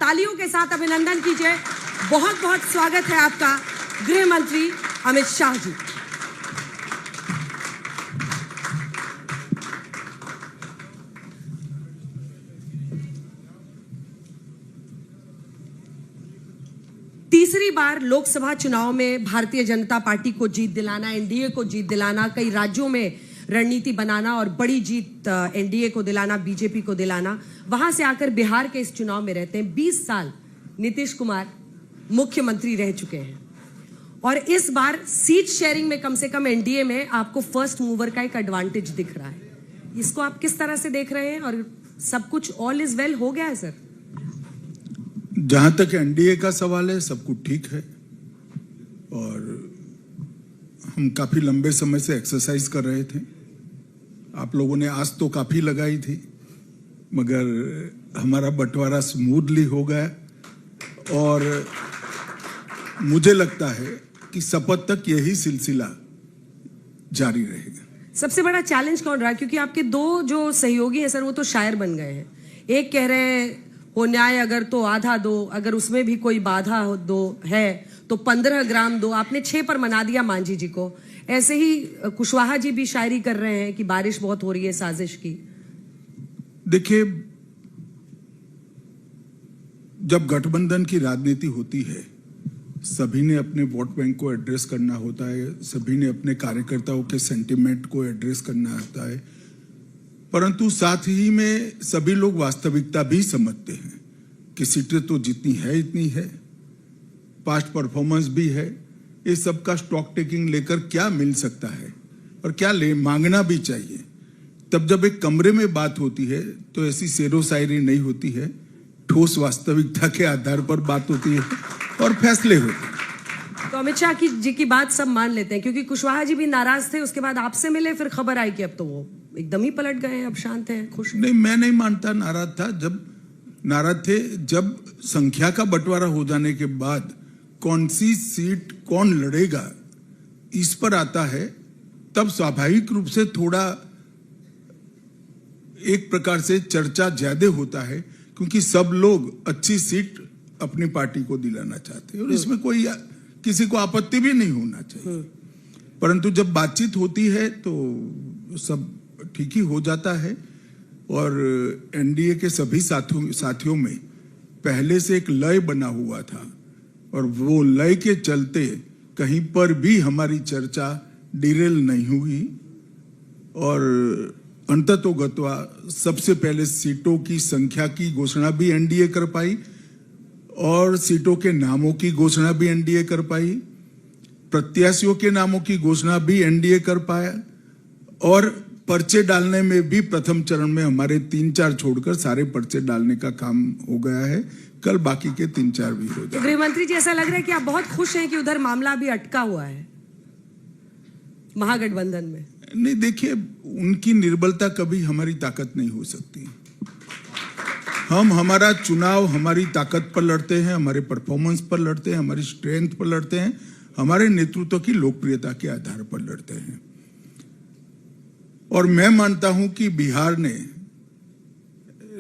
तालियों के साथ अभिनंदन कीजिए। बहुत बहुत स्वागत है आपका गृह मंत्री अमित शाह जी। तीसरी बार लोकसभा चुनाव में भारतीय जनता पार्टी को जीत दिलाना, एनडीए को जीत दिलाना, कई राज्यों में रणनीति बनाना और बड़ी जीत एनडीए को दिलाना, बीजेपी को दिलाना, वहां से आकर बिहार के इस चुनाव में रहते हैं। 20 साल नीतीश कुमार मुख्यमंत्री रह चुके हैं और इस बार सीट शेयरिंग में कम से कम एनडीए में आपको फर्स्ट मूवर का एक एडवांटेज दिख रहा है। इसको आप किस तरह से देख रहे हैं और सब कुछ ऑल इज वेल हो गया है सर? जहां तक एनडीए का सवाल है, सब कुछ ठीक है और हम काफी लंबे समय से एक्सरसाइज कर रहे थे। आप लोगों ने आज तो काफी लगाई थी, मगर हमारा बंटवारा स्मूथली हो गया और मुझे लगता है कि शपथ तक यही सिलसिला जारी रहेगा। सबसे बड़ा चैलेंज कौन रहा? क्योंकि आपके दो जो सहयोगी हैं सर, वो तो शायर बन गए हैं। एक कह रहे हैं हो न्याय अगर तो आधा दो, अगर उसमें भी कोई बाधा दो है तो 15 ग्राम दो। आपने 6 पर मना दिया मांझी जी को। ऐसे ही कुशवाहा जी भी शायरी कर रहे हैं कि बारिश बहुत हो रही है, साजिश की। देखिए, जब गठबंधन की राजनीति होती है, सभी ने अपने वोट बैंक को एड्रेस करना होता है, सभी ने अपने कार्यकर्ताओं के सेंटिमेंट को एड्रेस करना होता है, परंतु साथ ही में सभी लोग वास्तविकता भी समझते हैं कि सीटें तो जितनी है इतनी है, पास्ट परफॉर्मेंस भी है, ये सब का स्टॉक टेकिंग लेकर क्या मिल सकता है और क्या मांगना भी चाहिए। तब जब एक कमरे में बात होती है तो ऐसी शेरो शायरी नहीं होती है, ठोस वास्तविकता के आधार पर बात होती है और फैसले होते हैं। तो अमित शाह जी की बात सब मान लेते हैं, क्योंकि कुशवाहा जी भी नाराज थे, उसके बाद आपसे मिले, फिर खबर आई कि अब तो वो एकदम ही पलट गए, अब शांत हैं, खुश। नहीं, मैं नहीं मानता नाराज था। जब नाराज थे, जब संख्या का बंटवारा हो जाने के बाद कौन सी सीट कौन लड़ेगा इस पर आता है, तब स्वाभाविक रूप से थोड़ा एक प्रकार से चर्चा ज्यादा होता है, क्योंकि सब लोग अच्छी सीट अपनी पार्टी को दिलाना चाहते हैं और इसमें कोई किसी को आपत्ति भी नहीं होना चाहिए। परंतु जब बातचीत होती है तो सब ठीक ही हो जाता है और एनडीए के सभी साथियों में पहले से एक लय बना हुआ था और वो लय के चलते कहीं पर भी हमारी चर्चा डिरेल नहीं हुई और अंततोगत्वा सबसे पहले सीटों की संख्या की घोषणा भी एनडीए कर पाई और सीटों के नामों की घोषणा भी एनडीए कर पाई, प्रत्याशियों के नामों की घोषणा भी एनडीए कर पाया और पर्चे डालने में भी प्रथम चरण में हमारे 3-4 छोड़कर सारे पर्चे डालने का काम हो गया है। कल बाकी के 3-4 भी हो जाए। गृह मंत्री जी, ऐसा लग रहा है कि आप बहुत खुश हैं कि उधर मामला अभी अटका हुआ है महागठबंधन में। नहीं, देखिए, उनकी निर्बलता कभी हमारी ताकत नहीं हो सकती। हम हमारा चुनाव हमारी ताकत पर लड़ते हैं, हमारे परफॉर्मेंस पर लड़ते हैं, हमारी स्ट्रेंथ पर लड़ते हैं, हमारे नेतृत्व की लोकप्रियता के आधार पर लड़ते हैं। और मैं मानता हूं कि बिहार ने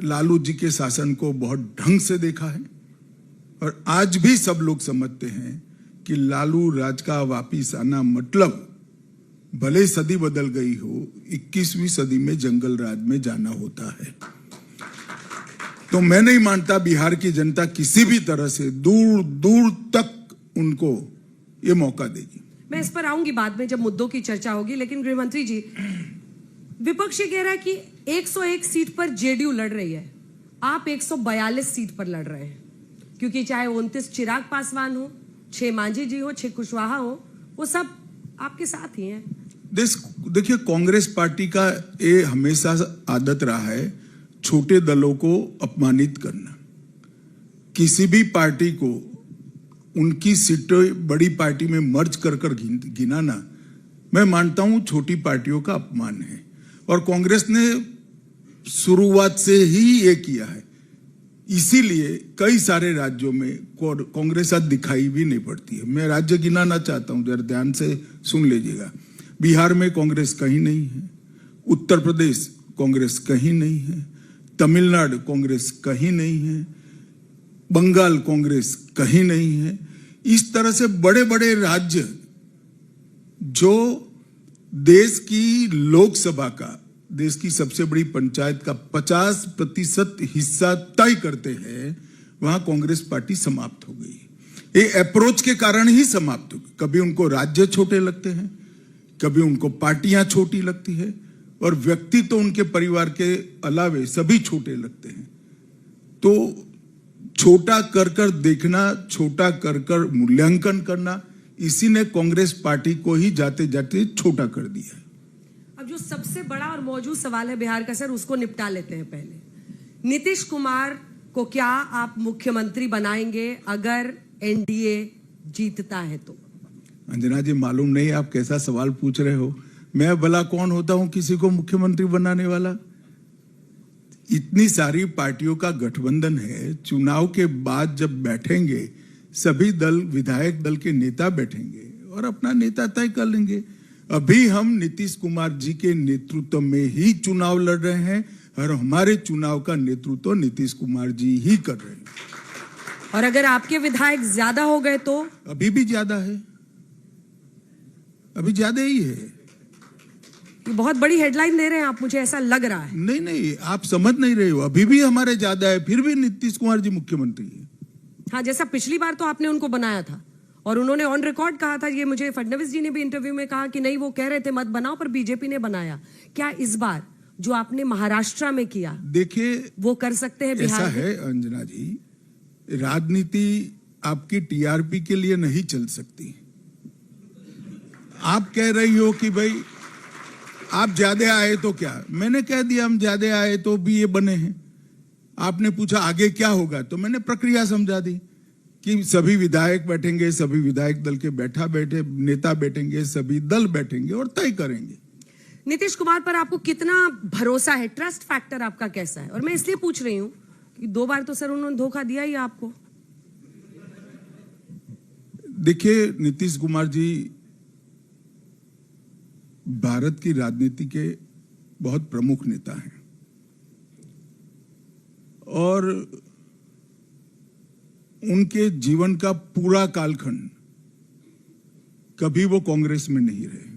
लालू जी के शासन को बहुत ढंग से देखा है और आज भी सब लोग समझते हैं कि लालू राज का वापिस आना मतलब भले सदी बदल गई हो, 21वीं सदी में जंगल राज में जाना होता है। तो मैं नहीं मानता बिहार की जनता किसी भी तरह से दूर दूर तक उनको ये मौका देगी। मैं इस पर आऊंगी बाद में जब मुद्दों की चर्चा होगी, लेकिन गृह मंत्री जी, विपक्ष ये कह रहा है कि 101 सीट पर जेडीयू लड़ रही है, आप 142 सीट पर लड़ रहे हैं, क्योंकि चाहे 29 चिराग पासवान हो, 6 मांझी जी हो, 6 कुशवाहा हो, वो सब आपके साथ ही हैं। देखिए, कांग्रेस पार्टी का ये हमेशा आदत रहा है छोटे दलों को अपमानित करना। किसी भी पार्टी को उनकी सीटें बड़ी पार्टी में मर्ज कर गिनाना, मैं मानता हूं छोटी पार्टियों का अपमान है और कांग्रेस ने शुरुआत से ही ये किया है। इसीलिए कई सारे राज्यों में कांग्रेस आज दिखाई भी नहीं पड़ती है। मैं राज्य गिनाना चाहता हूं, जरा ध्यान से सुन लीजिएगा। बिहार में कांग्रेस कहीं नहीं है, उत्तर प्रदेश कांग्रेस कहीं नहीं है, तमिलनाडु कांग्रेस कहीं नहीं है, बंगाल कांग्रेस कहीं नहीं है। इस तरह से बड़े बड़े राज्य जो देश की लोकसभा का, देश की सबसे बड़ी पंचायत का 50% हिस्सा तय करते हैं, वहां कांग्रेस पार्टी समाप्त हो गई। ये अप्रोच के कारण ही समाप्त हो गई। कभी उनको राज्य छोटे लगते हैं, कभी उनको पार्टियां छोटी लगती है, और व्यक्ति तो उनके परिवार के अलावे सभी छोटे लगते हैं। तो छोटा कर कर देखना, छोटा कर कर मूल्यांकन करना, इसी ने कांग्रेस पार्टी को ही जाते जाते छोटा कर दिया। अब जो सबसे बड़ा और मौजूद सवाल है बिहार का सर, उसको निपटा लेते हैं पहले। नीतीश कुमार को क्या आप मुख्यमंत्री बनाएंगे अगर एनडीए जीतता है तो? अंजना जी, मालूम नहीं आप कैसा सवाल पूछ रहे हो। मैं भला कौन होता हूं किसी को मुख्यमंत्री बनाने वाला? इतनी सारी पार्टियों का गठबंधन है। चुनाव के बाद जब बैठेंगे सभी दल, विधायक दल के नेता बैठेंगे और अपना नेता तय कर लेंगे। अभी हम नीतीश कुमार जी के नेतृत्व में ही चुनाव लड़ रहे हैं और हमारे चुनाव का नेतृत्व नीतीश कुमार जी ही कर रहे हैं। और अगर आपके विधायक ज्यादा हो गए तो? अभी भी ज्यादा है, अभी ज्यादा ही है। ये बहुत बड़ी हेडलाइन दे रहे हैं आप, मुझे ऐसा लग रहा है। नहीं नहीं, आप समझ नहीं रहे हो। अभी भी हमारे ज्यादा है, फिर भी नीतीश कुमार जी मुख्यमंत्री है। हाँ, जैसा पिछली बार तो आपने उनको बनाया था और उन्होंने ऑन रिकॉर्ड कहा था, ये मुझे फडणवीस जी ने भी इंटरव्यू में कहा कि नहीं, वो कह रहे थे मत बनाओ, पर बीजेपी ने बनाया। क्या इस बार जो आपने महाराष्ट्र में किया, देखिए, वो कर सकते हैं बिहार ऐसा है अंजना जी, राजनीति आपकी टीआरपी के लिए नहीं चल सकती। आप कह रही हो कि भाई आप ज्यादा आए तो क्या? मैंने कह दिया हम ज्यादा आए तो भी ये बने हैं। आपने पूछा आगे क्या होगा, तो मैंने प्रक्रिया समझा दी कि सभी विधायक बैठेंगे, सभी विधायक दल के बैठे नेता बैठेंगे, सभी दल बैठेंगे और तय करेंगे। नीतीश कुमार पर आपको कितना भरोसा है? ट्रस्ट फैक्टर आपका कैसा है? और मैं इसलिए पूछ रही हूं कि 2 बार तो सर उन्होंने धोखा दिया ही आपको। देखिए, नीतीश कुमार जी भारत की राजनीति के बहुत प्रमुख नेता हैं और उनके जीवन का पूरा कालखंड कभी वो कांग्रेस में नहीं रहे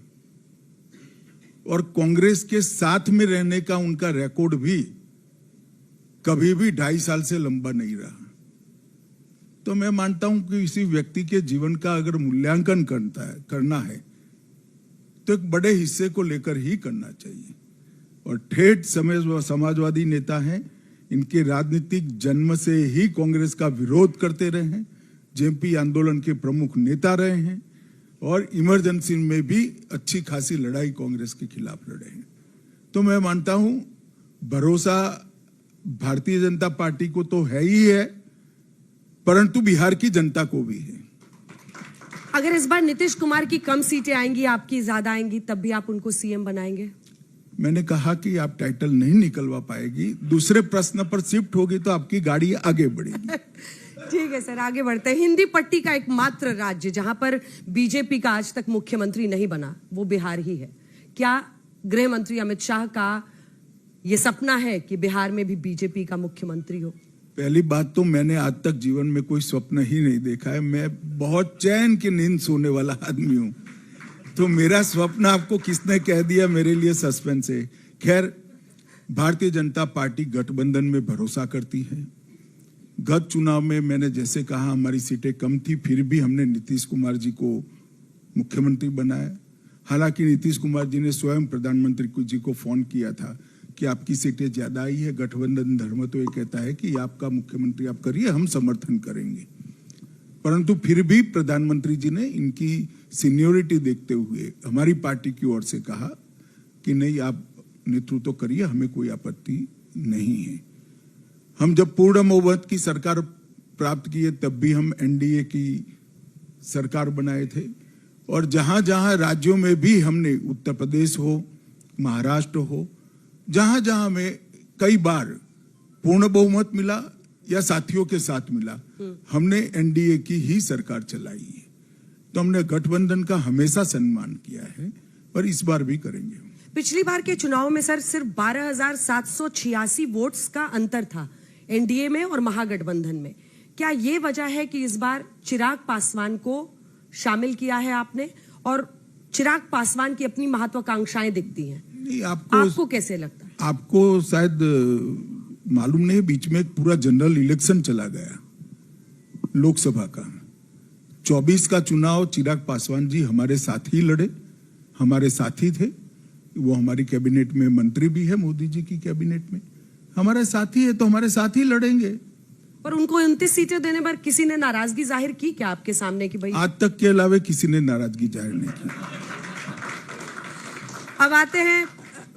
और कांग्रेस के साथ में रहने का उनका रिकॉर्ड भी कभी भी 2.5 साल से लंबा नहीं रहा। तो मैं मानता हूं कि किसी व्यक्ति के जीवन का अगर मूल्यांकन करना है तो एक बड़े हिस्से को लेकर ही करना चाहिए। और ठेठ समाजवादी नेता हैं, इनके राजनीतिक जन्म से ही कांग्रेस का विरोध करते रहे हैं, जेएमपी आंदोलन के प्रमुख नेता रहे हैं और इमरजेंसी में भी अच्छी खासी लड़ाई कांग्रेस के खिलाफ लड़े हैं। तो मैं मानता हूं भरोसा भारतीय जनता पार्टी को तो है ही है, परंतु बिहार की जनता को भी है। अगर इस बार नीतीश कुमार की कम सीटें आएंगी, आपकी ज्यादा आएंगी, तब भी आप उनको सीएम बनाएंगे? मैंने कहा कि आप टाइटल नहीं निकलवा पाएगी, दूसरे प्रश्न पर शिफ्ट होगी तो आपकी गाड़ी आगे बढ़ेगी। ठीक है सर, आगे बढ़ते हैं। हिंदी पट्टी का एकमात्र राज्य जहां पर बीजेपी का आज तक मुख्यमंत्री नहीं बना, वो बिहार ही है। क्या गृह मंत्री अमित शाह का ये सपना है कि बिहार में भी बीजेपी का मुख्यमंत्री हो? पहली बात तो मैंने आज तक जीवन में कोई स्वप्न ही नहीं देखा है। मैं बहुत चैन की नींद सोने वाला आदमी हूं, तो मेरा स्वप्न आपको किसने कह दिया, मेरे लिए सस्पेंस है। खैर, भारतीय जनता पार्टी गठबंधन में भरोसा करती है। गत चुनाव में मैंने जैसे कहा हमारी सीटें कम थी, फिर भी हमने नीतीश कुमार जी को मुख्यमंत्री बनाया। हालांकि नीतीश कुमार जी ने स्वयं प्रधानमंत्री जी को फोन किया था कि आपकी सीटें ज्यादा आई है, गठबंधन धर्म तो ये कहता है कि आपका मुख्यमंत्री आप करिए, हम समर्थन करेंगे। परंतु फिर भी प्रधानमंत्री जी ने इनकी सीनियोरिटी देखते हुए हमारी पार्टी की ओर से कहा कि नहीं, आप नेतृत्व करिए, हमें कोई आपत्ति नहीं है। हम जब पूर्ण बहुमत की सरकार प्राप्त किए तब भी हम एनडीए की सरकार बनाए थे और जहां जहां राज्यों में भी हमने, उत्तर प्रदेश हो, महाराष्ट्र हो, जहां जहां में कई बार पूर्ण बहुमत मिला या साथियों के साथ मिला, हमने एनडीए की ही सरकार चलाई है। तो हमने गठबंधन का हमेशा सम्मान किया है और इस बार भी करेंगे। पिछली बार के चुनाव में सर सिर्फ 12,786 वोट्स का अंतर था एनडीए में और महागठबंधन में। क्या ये वजह है कि इस बार चिराग पासवान को शामिल किया है आपने, और चिराग पासवान की अपनी महत्वाकांक्षाएं दिखती हैं? नहीं, आपको कैसे लगता है? आपको शायद मालूम नहीं, बीच में एक पूरा जनरल इलेक्शन चला गया लोकसभा का। 24 का चुनाव चिराग पासवान जी हमारे साथ ही लड़े, हमारे साथी थे। वो हमारी कैबिनेट में मंत्री भी है, मोदी जी की कैबिनेट में हमारे साथी है, तो हमारे साथ ही लड़ेंगे। पर उनको 29 सीटें देने पर किसी ने नाराजगी जाहिर की क्या आपके सामने कि भाई? आज तक के अलावा किसी ने नाराजगी जाहिर नहीं की। अब आते हैं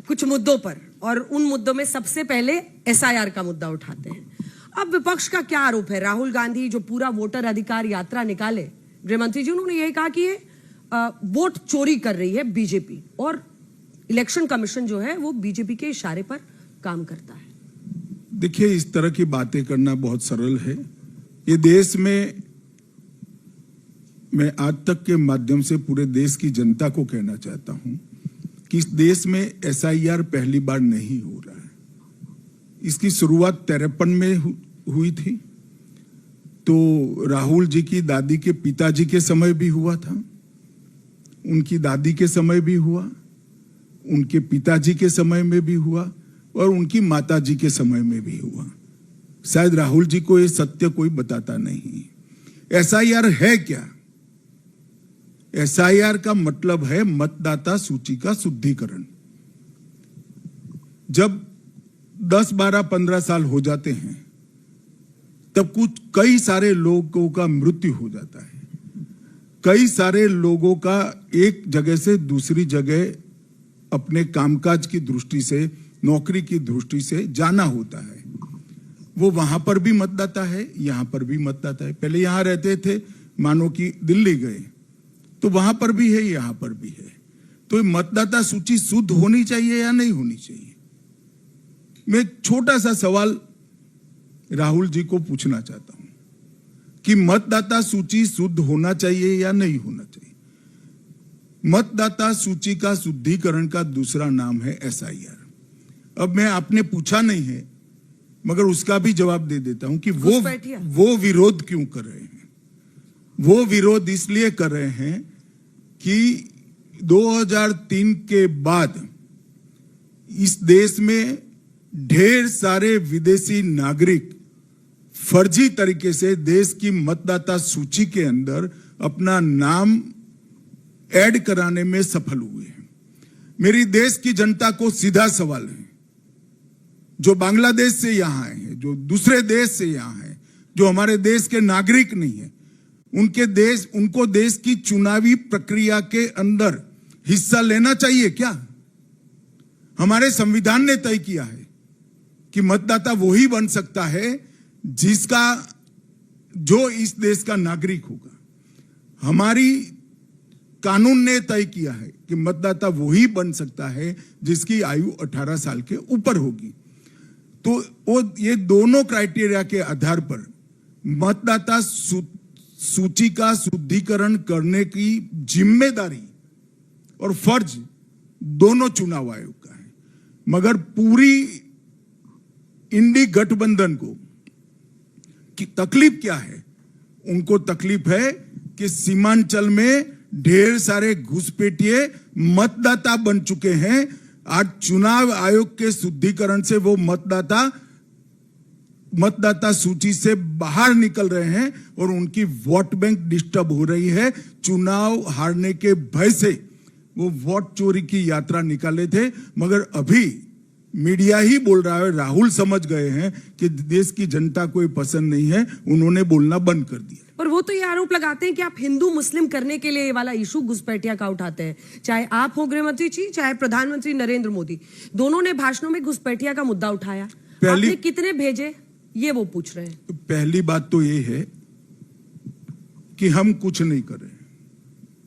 कुछ मुद्दों पर, और उन मुद्दों में सबसे पहले एसआईआर का मुद्दा उठाते हैं। अब विपक्ष का क्या आरोप है? राहुल गांधी जो पूरा वोटर अधिकार यात्रा निकाले, गृहमंत्री जी उन्होंने यही कहा कि ये वोट चोरी कर रही है बीजेपी, और इलेक्शन कमीशन जो है वो बीजेपी के इशारे पर काम करता है। देखिए, इस तरह की बातें करना बहुत सरल है। ये देश में, मैं आज तक के माध्यम से पूरे देश की जनता को कहना चाहता हूं कि इस देश में एसआईआर पहली बार नहीं हो रहा है। इसकी शुरुआत 53 में हुई थी, तो राहुल जी की दादी के पिताजी के समय भी हुआ था, उनकी दादी के समय भी हुआ, उनके पिताजी के समय में भी हुआ, और उनकी माताजी के समय में भी हुआ। शायद राहुल जी को ये सत्य कोई बताता नहीं। एसआईआर है क्या? एसआईआर का मतलब है मतदाता सूची का शुद्धिकरण। जब 10, 12, 15 साल हो जाते हैं, तब कई सारे लोगों का मृत्यु हो जाता है। कई सारे लोगों का एक जगह से दूसरी जगह अपने कामकाज की दृष्टि से, नौकरी की दृष्टि से जाना होता है। वो वहां पर भी मतदाता है, यहां पर भी मतदाता है। पहले यहां रहते थे, मानो कि दिल्ली गए, तो वहां पर भी है, यहां पर भी है। तो मतदाता सूची शुद्ध होनी चाहिए या नहीं होनी चाहिए? मैं एक छोटा सा सवाल राहुल जी को पूछना चाहता हूं कि मतदाता सूची शुद्ध होना चाहिए या नहीं होना चाहिए? मतदाता सूची का शुद्धिकरण का दूसरा नाम है एसआईआर। अब मैं, आपने पूछा नहीं है, मगर उसका भी जवाब दे देता हूं कि वो विरोध क्यों कर रहे हैं। वो विरोध इसलिए कर रहे हैं कि 2003 के बाद इस देश में ढेर सारे विदेशी नागरिक फर्जी तरीके से देश की मतदाता सूची के अंदर अपना नाम ऐड कराने में सफल हुए हैं। मेरी देश की जनता को सीधा सवाल है, जो बांग्लादेश से यहां आए हैं, जो दूसरे देश से यहां हैं, जो हमारे देश के नागरिक नहीं है, उनको देश की चुनावी प्रक्रिया के अंदर हिस्सा लेना चाहिए क्या? हमारे संविधान ने तय किया है कि मतदाता वही बन सकता है जो इस देश का नागरिक होगा। हमारी कानून ने तय किया है कि मतदाता वही बन सकता है जिसकी आयु 18 साल के ऊपर होगी। तो ये दोनों क्राइटेरिया के आधार पर मतदाता सूची का शुद्धिकरण करने की जिम्मेदारी और फर्ज दोनों चुनाव आयोग का है। मगर पूरी इंडी गठबंधन को की तकलीफ क्या है? उनको तकलीफ है कि सीमांचल में ढेर सारे घुसपैठिए मतदाता बन चुके हैं। आज चुनाव आयोग के शुद्धिकरण से वो मतदाता सूची से बाहर निकल रहे हैं और उनकी वोट बैंक डिस्टर्ब हो रही है। चुनाव हारने के भय से वो वोट चोरी की यात्रा निकाले थे, मगर अभी मीडिया ही बोल रहा है, राहुल समझ गए हैं कि देश की जनता को पसंद नहीं है, उन्होंने बोलना बंद कर दिया। पर वो तो ये आरोप लगाते हैं कि आप हिंदू मुस्लिम करने के लिए ये वाला इशू घुसपैठिया का उठाते हैं। चाहे आप हो गृहमंत्री जी, चाहे प्रधानमंत्री नरेंद्र मोदी, दोनों ने भाषणों में घुसपैठिया का मुद्दा उठाया। आपने कितने भेजे, ये वो पूछ रहे हैं। पहली बात तो ये है कि हम कुछ नहीं कर रहे हैं,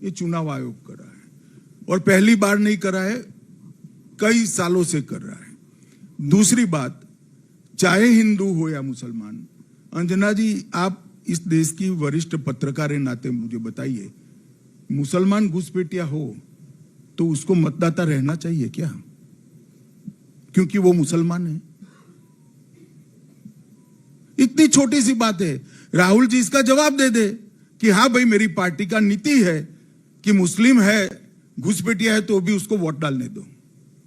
ये चुनाव आयोग कर रहा है, और पहली बार नहीं कर रहा है, कई सालों से कर रहा है। दूसरी बात, चाहे हिंदू हो या मुसलमान, अंजना जी आप इस देश की वरिष्ठ पत्रकार के नाते मुझे बताइए, मुसलमान घुसपैठिया हो तो उसको मतदाता रहना चाहिए क्या? क्योंकि वो मुसलमान है। इतनी छोटी सी बात है। राहुल जी इसका जवाब दे दे कि हाँ भाई मेरी पार्टी का नीति है कि मुस्लिम है, घुसपैठिया है तो भी उसको वोट डालने दो।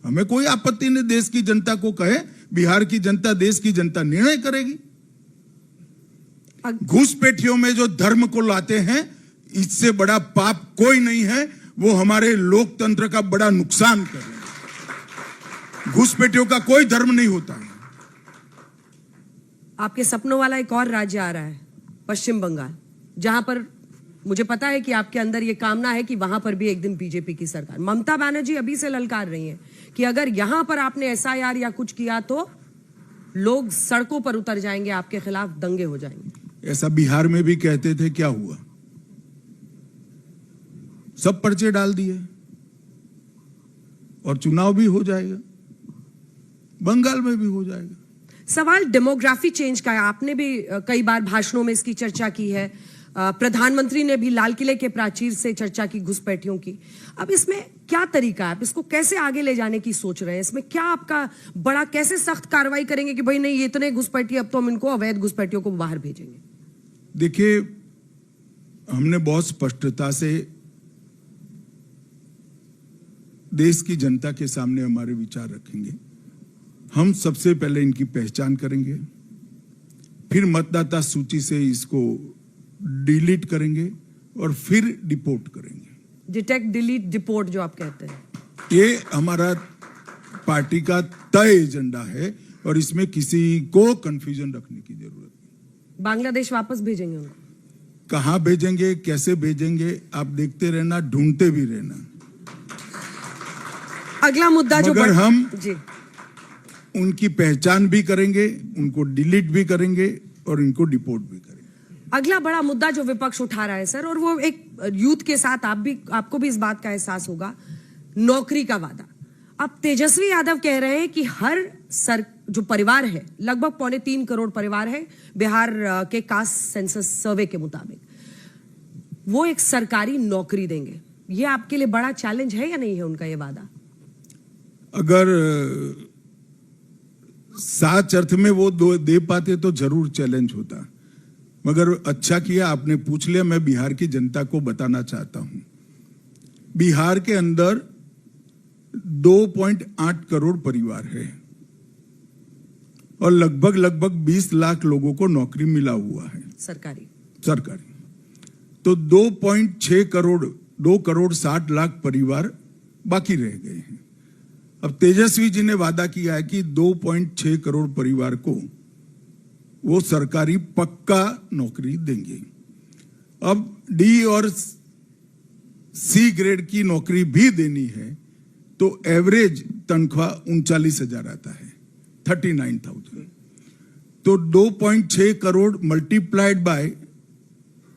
हमें कोई आपत्ति नहीं, देश की जनता को कहे, बिहार की जनता, देश की जनता निर्णय करेगी। घुसपैठियों में जो धर्म को लाते हैं, इससे बड़ा पाप कोई नहीं है। वो हमारे लोकतंत्र का बड़ा नुकसान कर रहे हैं। घुसपैठियों का कोई धर्म नहीं होता है। आपके सपनों वाला एक और राज्य आ रहा है, पश्चिम बंगाल, जहां पर मुझे पता है कि आपके अंदर ये कामना है कि वहां पर भी एक दिन बीजेपी की सरकार। ममता बनर्जी अभी से ललकार रही हैं कि अगर यहां पर आपने एसआईआर या कुछ किया तो लोग सड़कों पर उतर जाएंगे, आपके खिलाफ दंगे हो जाएंगे। ऐसा बिहार में भी कहते थे, क्या हुआ? सब पर्चे डाल दिए और चुनाव भी हो जाएगा, बंगाल में भी हो जाएगा। सवाल डेमोग्राफी चेंज का है। आपने भी कई बार भाषणों में इसकी चर्चा की है, प्रधानमंत्री ने भी लाल किले के प्राचीर से चर्चा की घुसपैठियों की। अब इसमें क्या तरीका है, आप इसको कैसे आगे ले जाने की सोच रहे हैं? इसमें क्या आपका बड़ा, कैसे सख्त कार्रवाई करेंगे कि भाई नहीं ये इतने घुसपैठी, अब तो हम इनको अवैध घुसपैठियों को बाहर भेजेंगे? देखिए, हमने बहुत स्पष्टता से देश की जनता के सामने हमारे विचार रखेंगे। हम सबसे पहले इनकी पहचान करेंगे, फिर मतदाता सूची से इसको डिलीट करेंगे और फिर डिपोर्ट करेंगे। डिटेक्ट, डिलीट, डिपोर्ट जो आप कहते हैं, ये हमारा पार्टी का तय एजेंडा है और इसमें किसी को कंफ्यूजन रखने की जरूरत नहीं। बांग्लादेश वापस भेजेंगे उनको? कहां भेजेंगे, कैसे भेजेंगे, आप देखते रहना, ढूंढते भी रहना। अगला मुद्दा जो मगर हम जी उनकी पहचान भी करेंगे, उनको डिलीट भी करेंगे और इनको डिपोर्ट भी करेंगे। अगला बड़ा मुद्दा जो विपक्ष उठा रहा है सर, और वो एक यूथ के साथ आपको भी इस बात का एहसास होगा, नौकरी का वादा। अब तेजस्वी यादव कह रहे हैं कि हर जो परिवार है, लगभग 3.25 करोड़ परिवार है बिहार के कास्ट सेंसस सर्वे के मुताबिक, वो एक सरकारी नौकरी देंगे। ये आपके लिए बड़ा चैलेंज है या नहीं है उनका ये वादा? अगर साच अर्थ में वो दे पाते तो जरूर चैलेंज होता, मगर अच्छा किया आपने पूछ लिया। मैं बिहार की जनता को बताना चाहता हूं, बिहार के अंदर 2.8 करोड़ परिवार है और लगभग 20 लाख लोगों को नौकरी मिला हुआ है सरकारी। तो 2.6 करोड़, 2 करोड़ 60 लाख परिवार बाकी रह गए हैं। अब तेजस्वी जी ने वादा किया है कि 2.6 करोड़ परिवार को वो सरकारी पक्का नौकरी देंगे। अब डी और सी ग्रेड की नौकरी भी देनी है तो एवरेज तनख्वाह 39,000 आता है, 39,000। तो 2.6 करोड़ मल्टीप्लाइड बाय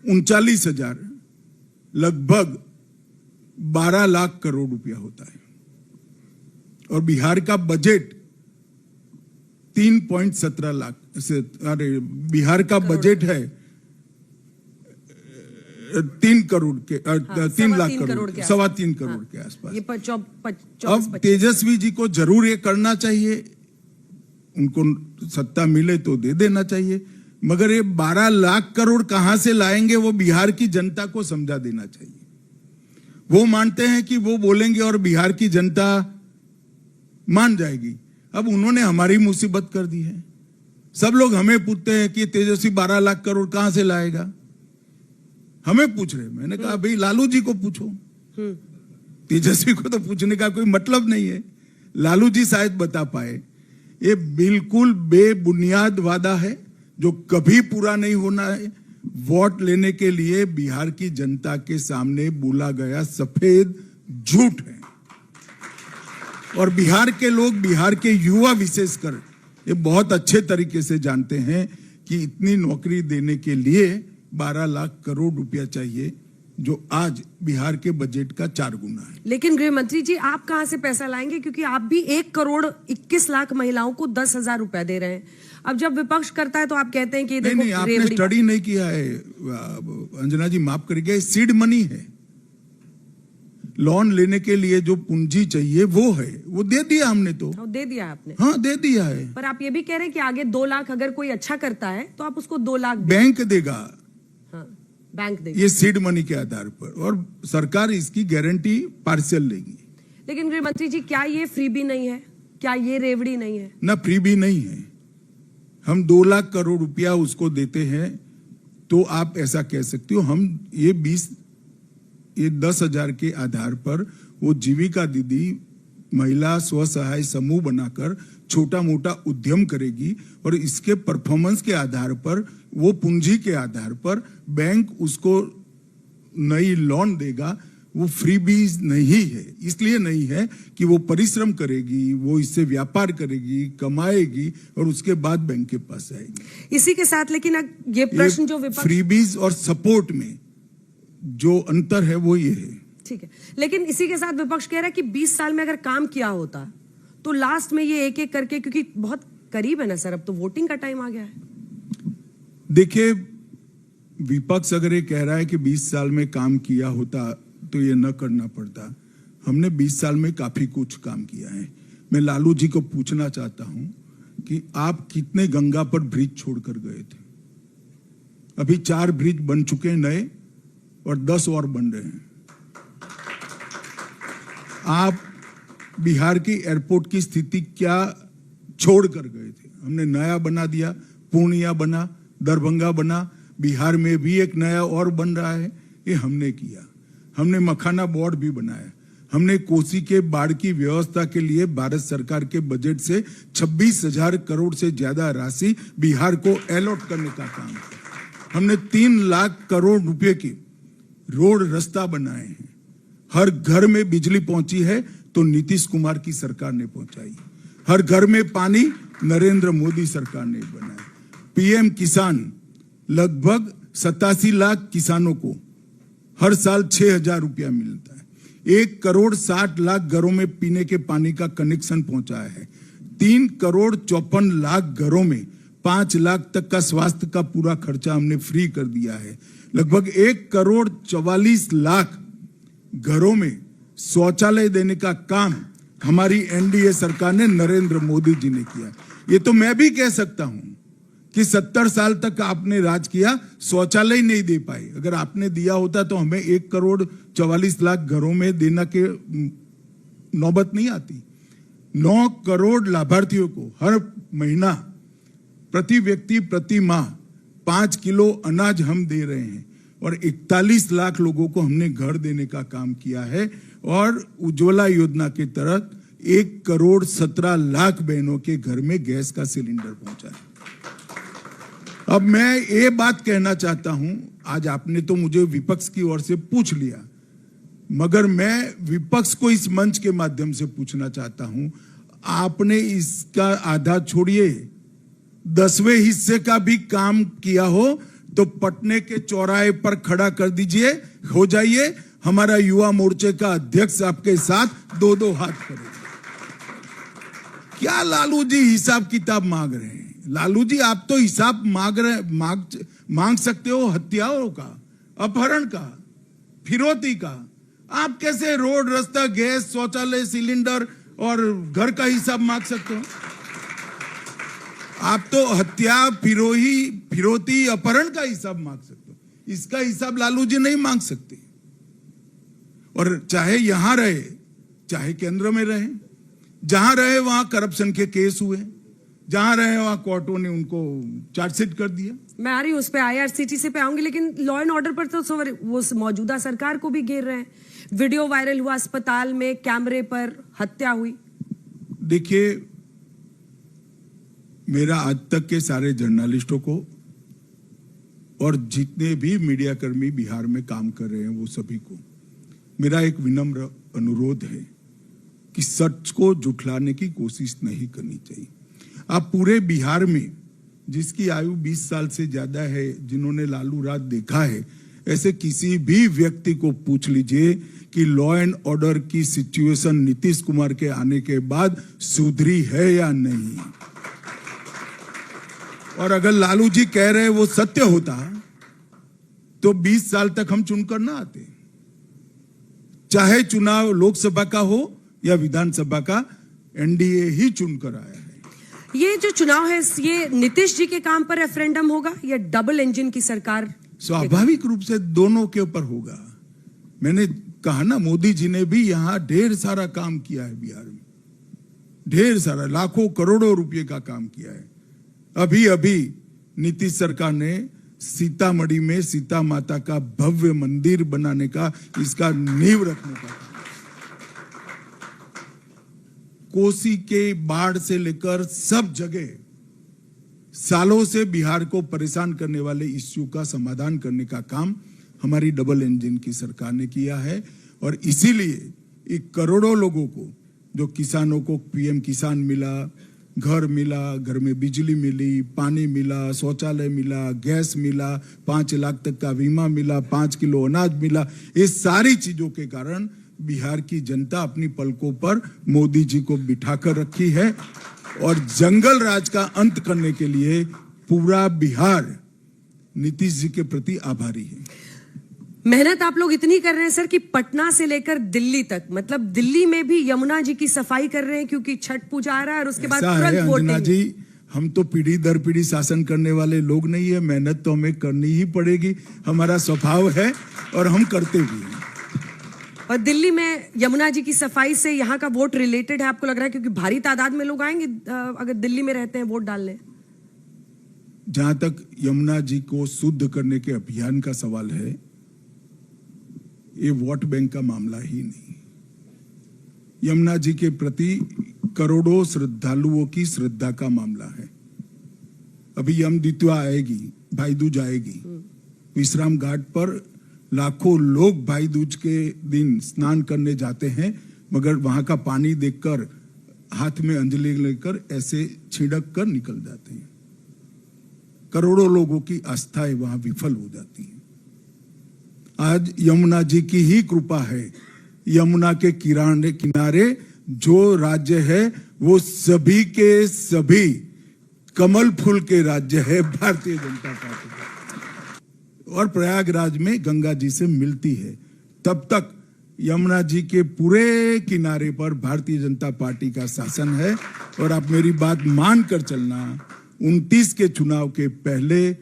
39,000 लगभग 12 लाख करोड़ रुपया होता है। और बिहार का बजट 3.17 लाख से, अरे बिहार का बजट है 3 करोड़ के 3 लाख करोड़, 3.25 करोड़ के आसपास। अब तेजस्वी जी को जरूर ये करना चाहिए, उनको सत्ता मिले तो दे देना चाहिए, मगर ये 12 लाख करोड़ कहां से लाएंगे वो बिहार की जनता को समझा देना चाहिए। वो मानते हैं कि वो बोलेंगे और बिहार की जनता मान जाएगी। अब उन्होंने हमारी मुसीबत कर दी है। सब लोग हमें पूछते हैं कि तेजस्वी 12 लाख करोड़ कहां से लाएगा, हमें पूछ रहे। मैंने कहा भाई लालू जी को पूछो, तेजस्वी को तो पूछने का कोई मतलब नहीं है, लालू जी शायद बता पाए। ये बिल्कुल बेबुनियाद वादा है जो कभी पूरा नहीं होना है। वोट लेने के लिए बिहार की जनता के सामने बोला गया सफेद झूठ है और बिहार के लोग, बिहार के युवा विशेषकर ये बहुत अच्छे तरीके से जानते हैं कि इतनी नौकरी देने के लिए 12 लाख करोड़ रुपया चाहिए, जो आज बिहार के बजट का 4 गुना है। लेकिन गृह मंत्री जी, आप कहां से पैसा लाएंगे? क्योंकि आप भी 1 करोड़ 21 लाख महिलाओं को 10,000 रुपया दे रहे हैं। अब जब विपक्ष करता है तो आप कहते हैं कि देखो, नहीं, आपने स्टडी नहीं किया है अंजना जी, माफ करिएगा, सीड मनी है। लोन लेने के लिए जो पूंजी चाहिए वो है, वो दे दिया हमने तो। दे दिया आपने? हाँ, दे दिया है। पर आप ये भी कह रहे हैं कि आगे 2 लाख अगर कोई अच्छा करता है तो आप उसको 2 लाख बैंक देगा। हाँ, बैंक देगा ये सीड मनी के आधार पर, और सरकार इसकी गारंटी पार्शियल लेगी। लेकिन गृह मंत्री जी, क्या ये फ्री भी नहीं है? क्या ये रेवड़ी नहीं है? ना फ्री भी नहीं है। हम 2 लाख करोड़ रुपया उसको देते हैं तो आप ऐसा कह सकते हो हम ये 10,000 के आधार पर वो जीविका दीदी महिला स्व सहाय समूह बनाकर छोटा मोटा उद्यम करेगी, और इसके परफॉर्मेंस के आधार पर, वो पूंजी के आधार पर बैंक उसको नई लोन देगा। वो फ्री बीज नहीं है, इसलिए नहीं है कि वो परिश्रम करेगी, वो इससे व्यापार करेगी, कमाएगी और उसके बाद बैंक के पास आएगी। इसी के साथ लेकिन ये प्रश्न जो विपक्ष, फ्री बीज और सपोर्ट में जो अंतर है वो ये है। ठीक है, लेकिन इसी के साथ विपक्ष कह रहा है कि 20 साल में अगर काम किया होता तो लास्ट में ये एक एक करके, क्योंकि बहुत करीब है ना सर, अब तो वोटिंग का टाइम आ गया है। देखिए, विपक्ष अगर ये कह रहा है कि 20 साल में काम किया होता तो ये न करना पड़ता। हमने 20 साल में काफी कुछ काम किया है। मैं लालू जी को पूछना चाहता हूं कि आप कितने गंगा पर ब्रिज छोड़कर गए थे? अभी 4 ब्रिज बन चुके हैं नए, और 10 और बन रहे हैं। आप बिहार की एयरपोर्ट की स्थिति क्या छोड़ कर गए थे? हमने नया बना दिया, पूर्णिया बना, दरभंगा बना, बिहार में भी एक नया और बन रहा है, ये हमने किया। हमने मखाना बोर्ड भी बनाया। हमने कोसी के बाढ़ की व्यवस्था के लिए भारत सरकार के बजट से 26,000 करोड़ से ज्यादा राशि बिहार को अलॉट करने का काम किया। हमने 3 लाख करोड़ रुपए की रोड रास्ता बनाए हैं। हर घर में बिजली पहुंची है तो नीतीश कुमार की सरकार ने पहुंचाई। हर घर में पानी नरेंद्र मोदी सरकार ने बनाया। पीएम किसान, लगभग 87 लाख किसानों को हर साल 6,000 रुपया मिलता है। 1,60,00,000 घरों में पीने के पानी का कनेक्शन पहुंचाया है। 3,54,00,000 घरों में 5 लाख तक का स्वास्थ्य का पूरा खर्चा हमने फ्री कर दिया है। लगभग 1,44,00,000 घरों में शौचालय देने का काम हमारी एनडीए सरकार ने, नरेंद्र मोदी जी ने किया। ये तो मैं भी कह सकता हूं कि 70 साल तक आपने राज किया, शौचालय नहीं दे पाए। अगर आपने दिया होता तो हमें 1,44,00,000 घरों में देना के नौबत नहीं आती। 9 करोड़ लाभार्थियों को हर महीना, प्रति व्यक्ति प्रति माह 5 किलो अनाज हम दे रहे हैं, और 41 लाख लोगों को हमने घर देने का काम किया है। और उज्ज्वला योजना के तहत 1,17,00,000 बहनों के घर में गैस का सिलेंडर पहुंचा है। अब मैं ये बात कहना चाहता हूं, आज आपने तो मुझे विपक्ष की ओर से पूछ लिया, मगर मैं विपक्ष को इस मंच के माध्यम से पूछना चाहता हूं, आपने इसका आधा छोड़िए, 10वें हिस्से का भी काम किया हो तो पटने के चौराहे पर खड़ा कर दीजिए, हो जाइए। हमारा युवा मोर्चे का अध्यक्ष आपके साथ 2-2 हाथ करेगा। क्या लालू जी हिसाब किताब मांग रहे हैं? लालू जी, आप तो हिसाब मांग सकते हो हत्याओं का, अपहरण का, फिरौती का। आप कैसे रोड, रास्ता, गैस, शौचालय, सिलेंडर और घर का हिसाब मांग सकते हो? आप तो हत्या, फिरौती, अपहरण का हिसाब मांग सकते हो। इसका हिसाब लालू जी नहीं मांग सकते। और चाहे यहां रहे, चाहे केंद्र में रहे, जहां रहे वहां करप्शन के केस हुए, जहां रहे वहां कोर्टों ने उनको चार्जशीट कर दिया। मैं आ रही हूं उस पे, IRCTC पे आऊंगी, लेकिन लॉ एंड ऑर्डर पर तो वो मौजूदा सरकार को भी घेर रहे हैं। वीडियो वायरल हुआ, अस्पताल में कैमरे पर हत्या हुई। देखिए, मेरा आज तक के सारे जर्नलिस्टों को और जितने भी मीडिया कर्मी बिहार में काम कर रहे हैं वो सभी को मेरा एक विनम्र अनुरोध है कि सच को झुठलाने की कोशिश नहीं करनी चाहिए। आप पूरे बिहार में जिसकी आयु 20 साल से ज्यादा है, जिन्होंने लालू राज देखा है, ऐसे किसी भी व्यक्ति को पूछ लीजिए कि लॉ एंड ऑर्डर की सिचुएशन नीतीश कुमार के आने के बाद सुधरी है या नहीं। और अगर लालू जी कह रहे वो सत्य होता तो 20 साल तक हम चुनकर ना आते। चाहे चुनाव लोकसभा का हो या विधानसभा का, एनडीए ही चुनकर आया है। ये जो चुनाव है ये नीतीश जी के काम पर रेफरेंडम होगा या डबल इंजन की सरकार? स्वाभाविक रूप से दोनों के ऊपर होगा। मैंने कहा ना, मोदी जी ने भी यहां ढेर सारा काम किया है, बिहार में ढेर सारा, लाखों करोड़ों रुपए का काम किया है। अभी अभी नीतीश सरकार ने सीतामढ़ी में सीता माता का भव्य मंदिर बनाने का, इसका नींव रखने का, कोसी के बाढ़ से लेकर सब जगह सालों से बिहार को परेशान करने वाले इश्यू का समाधान करने का काम हमारी डबल इंजन की सरकार ने किया है। और इसीलिए एक करोड़ों लोगों को, जो किसानों को पीएम किसान मिला, घर मिला, घर में बिजली मिली, पानी मिला, शौचालय मिला, गैस मिला, 5 लाख तक का बीमा मिला, 5 किलो अनाज मिला, ये सारी चीजों के कारण बिहार की जनता अपनी पलकों पर मोदी जी को बिठाकर रखी है। और जंगल राज का अंत करने के लिए पूरा बिहार नीतीश जी के प्रति आभारी है। मेहनत आप लोग इतनी कर रहे हैं सर कि पटना से लेकर दिल्ली तक, मतलब दिल्ली में भी यमुना जी की सफाई कर रहे हैं क्योंकि छठ पूजा आ रहा है और उसके बाद तुरंत अंजना वोटिंग। जी, हम तो पीढ़ी दर पीढ़ी शासन करने वाले लोग नहीं है, मेहनत तो हमें करनी ही पड़ेगी, हमारा स्वभाव है और हम करते भी हैं। और दिल्ली में यमुना जी की सफाई से यहाँ का वोट रिलेटेड है, आपको लग रहा है? क्योंकि भारी तादाद में लोग आएंगे अगर दिल्ली में रहते हैं वोट डालने। जहां तक यमुना जी को शुद्ध करने के अभियान का सवाल है, ये वोट बैंक का मामला ही नहीं। यमुना जी के प्रति करोड़ों श्रद्धालुओं की श्रद्धा का मामला है। अभी यम द्वितीया आएगी, भाई दूज आएगी, विश्राम घाट पर लाखों लोग भाई दूज के दिन स्नान करने जाते हैं, मगर वहां का पानी देखकर हाथ में अंजलि लेकर ऐसे छिड़क कर निकल जाते हैं। करोड़ों लोगों की आस्थाएं वहां विफल हो जाती हैं। आज यमुना जी की ही कृपा है, यमुना के किनारे जो राज्य है वो सभी के सभी कमल फूल के राज्य है, भारतीय जनता पार्टी। और प्रयागराज में गंगा जी से मिलती है। तब तक यमुना जी के पूरे किनारे पर भारतीय जनता पार्टी का शासन है। और आप मेरी बात मान कर चलना, 29 के चुनाव के पहले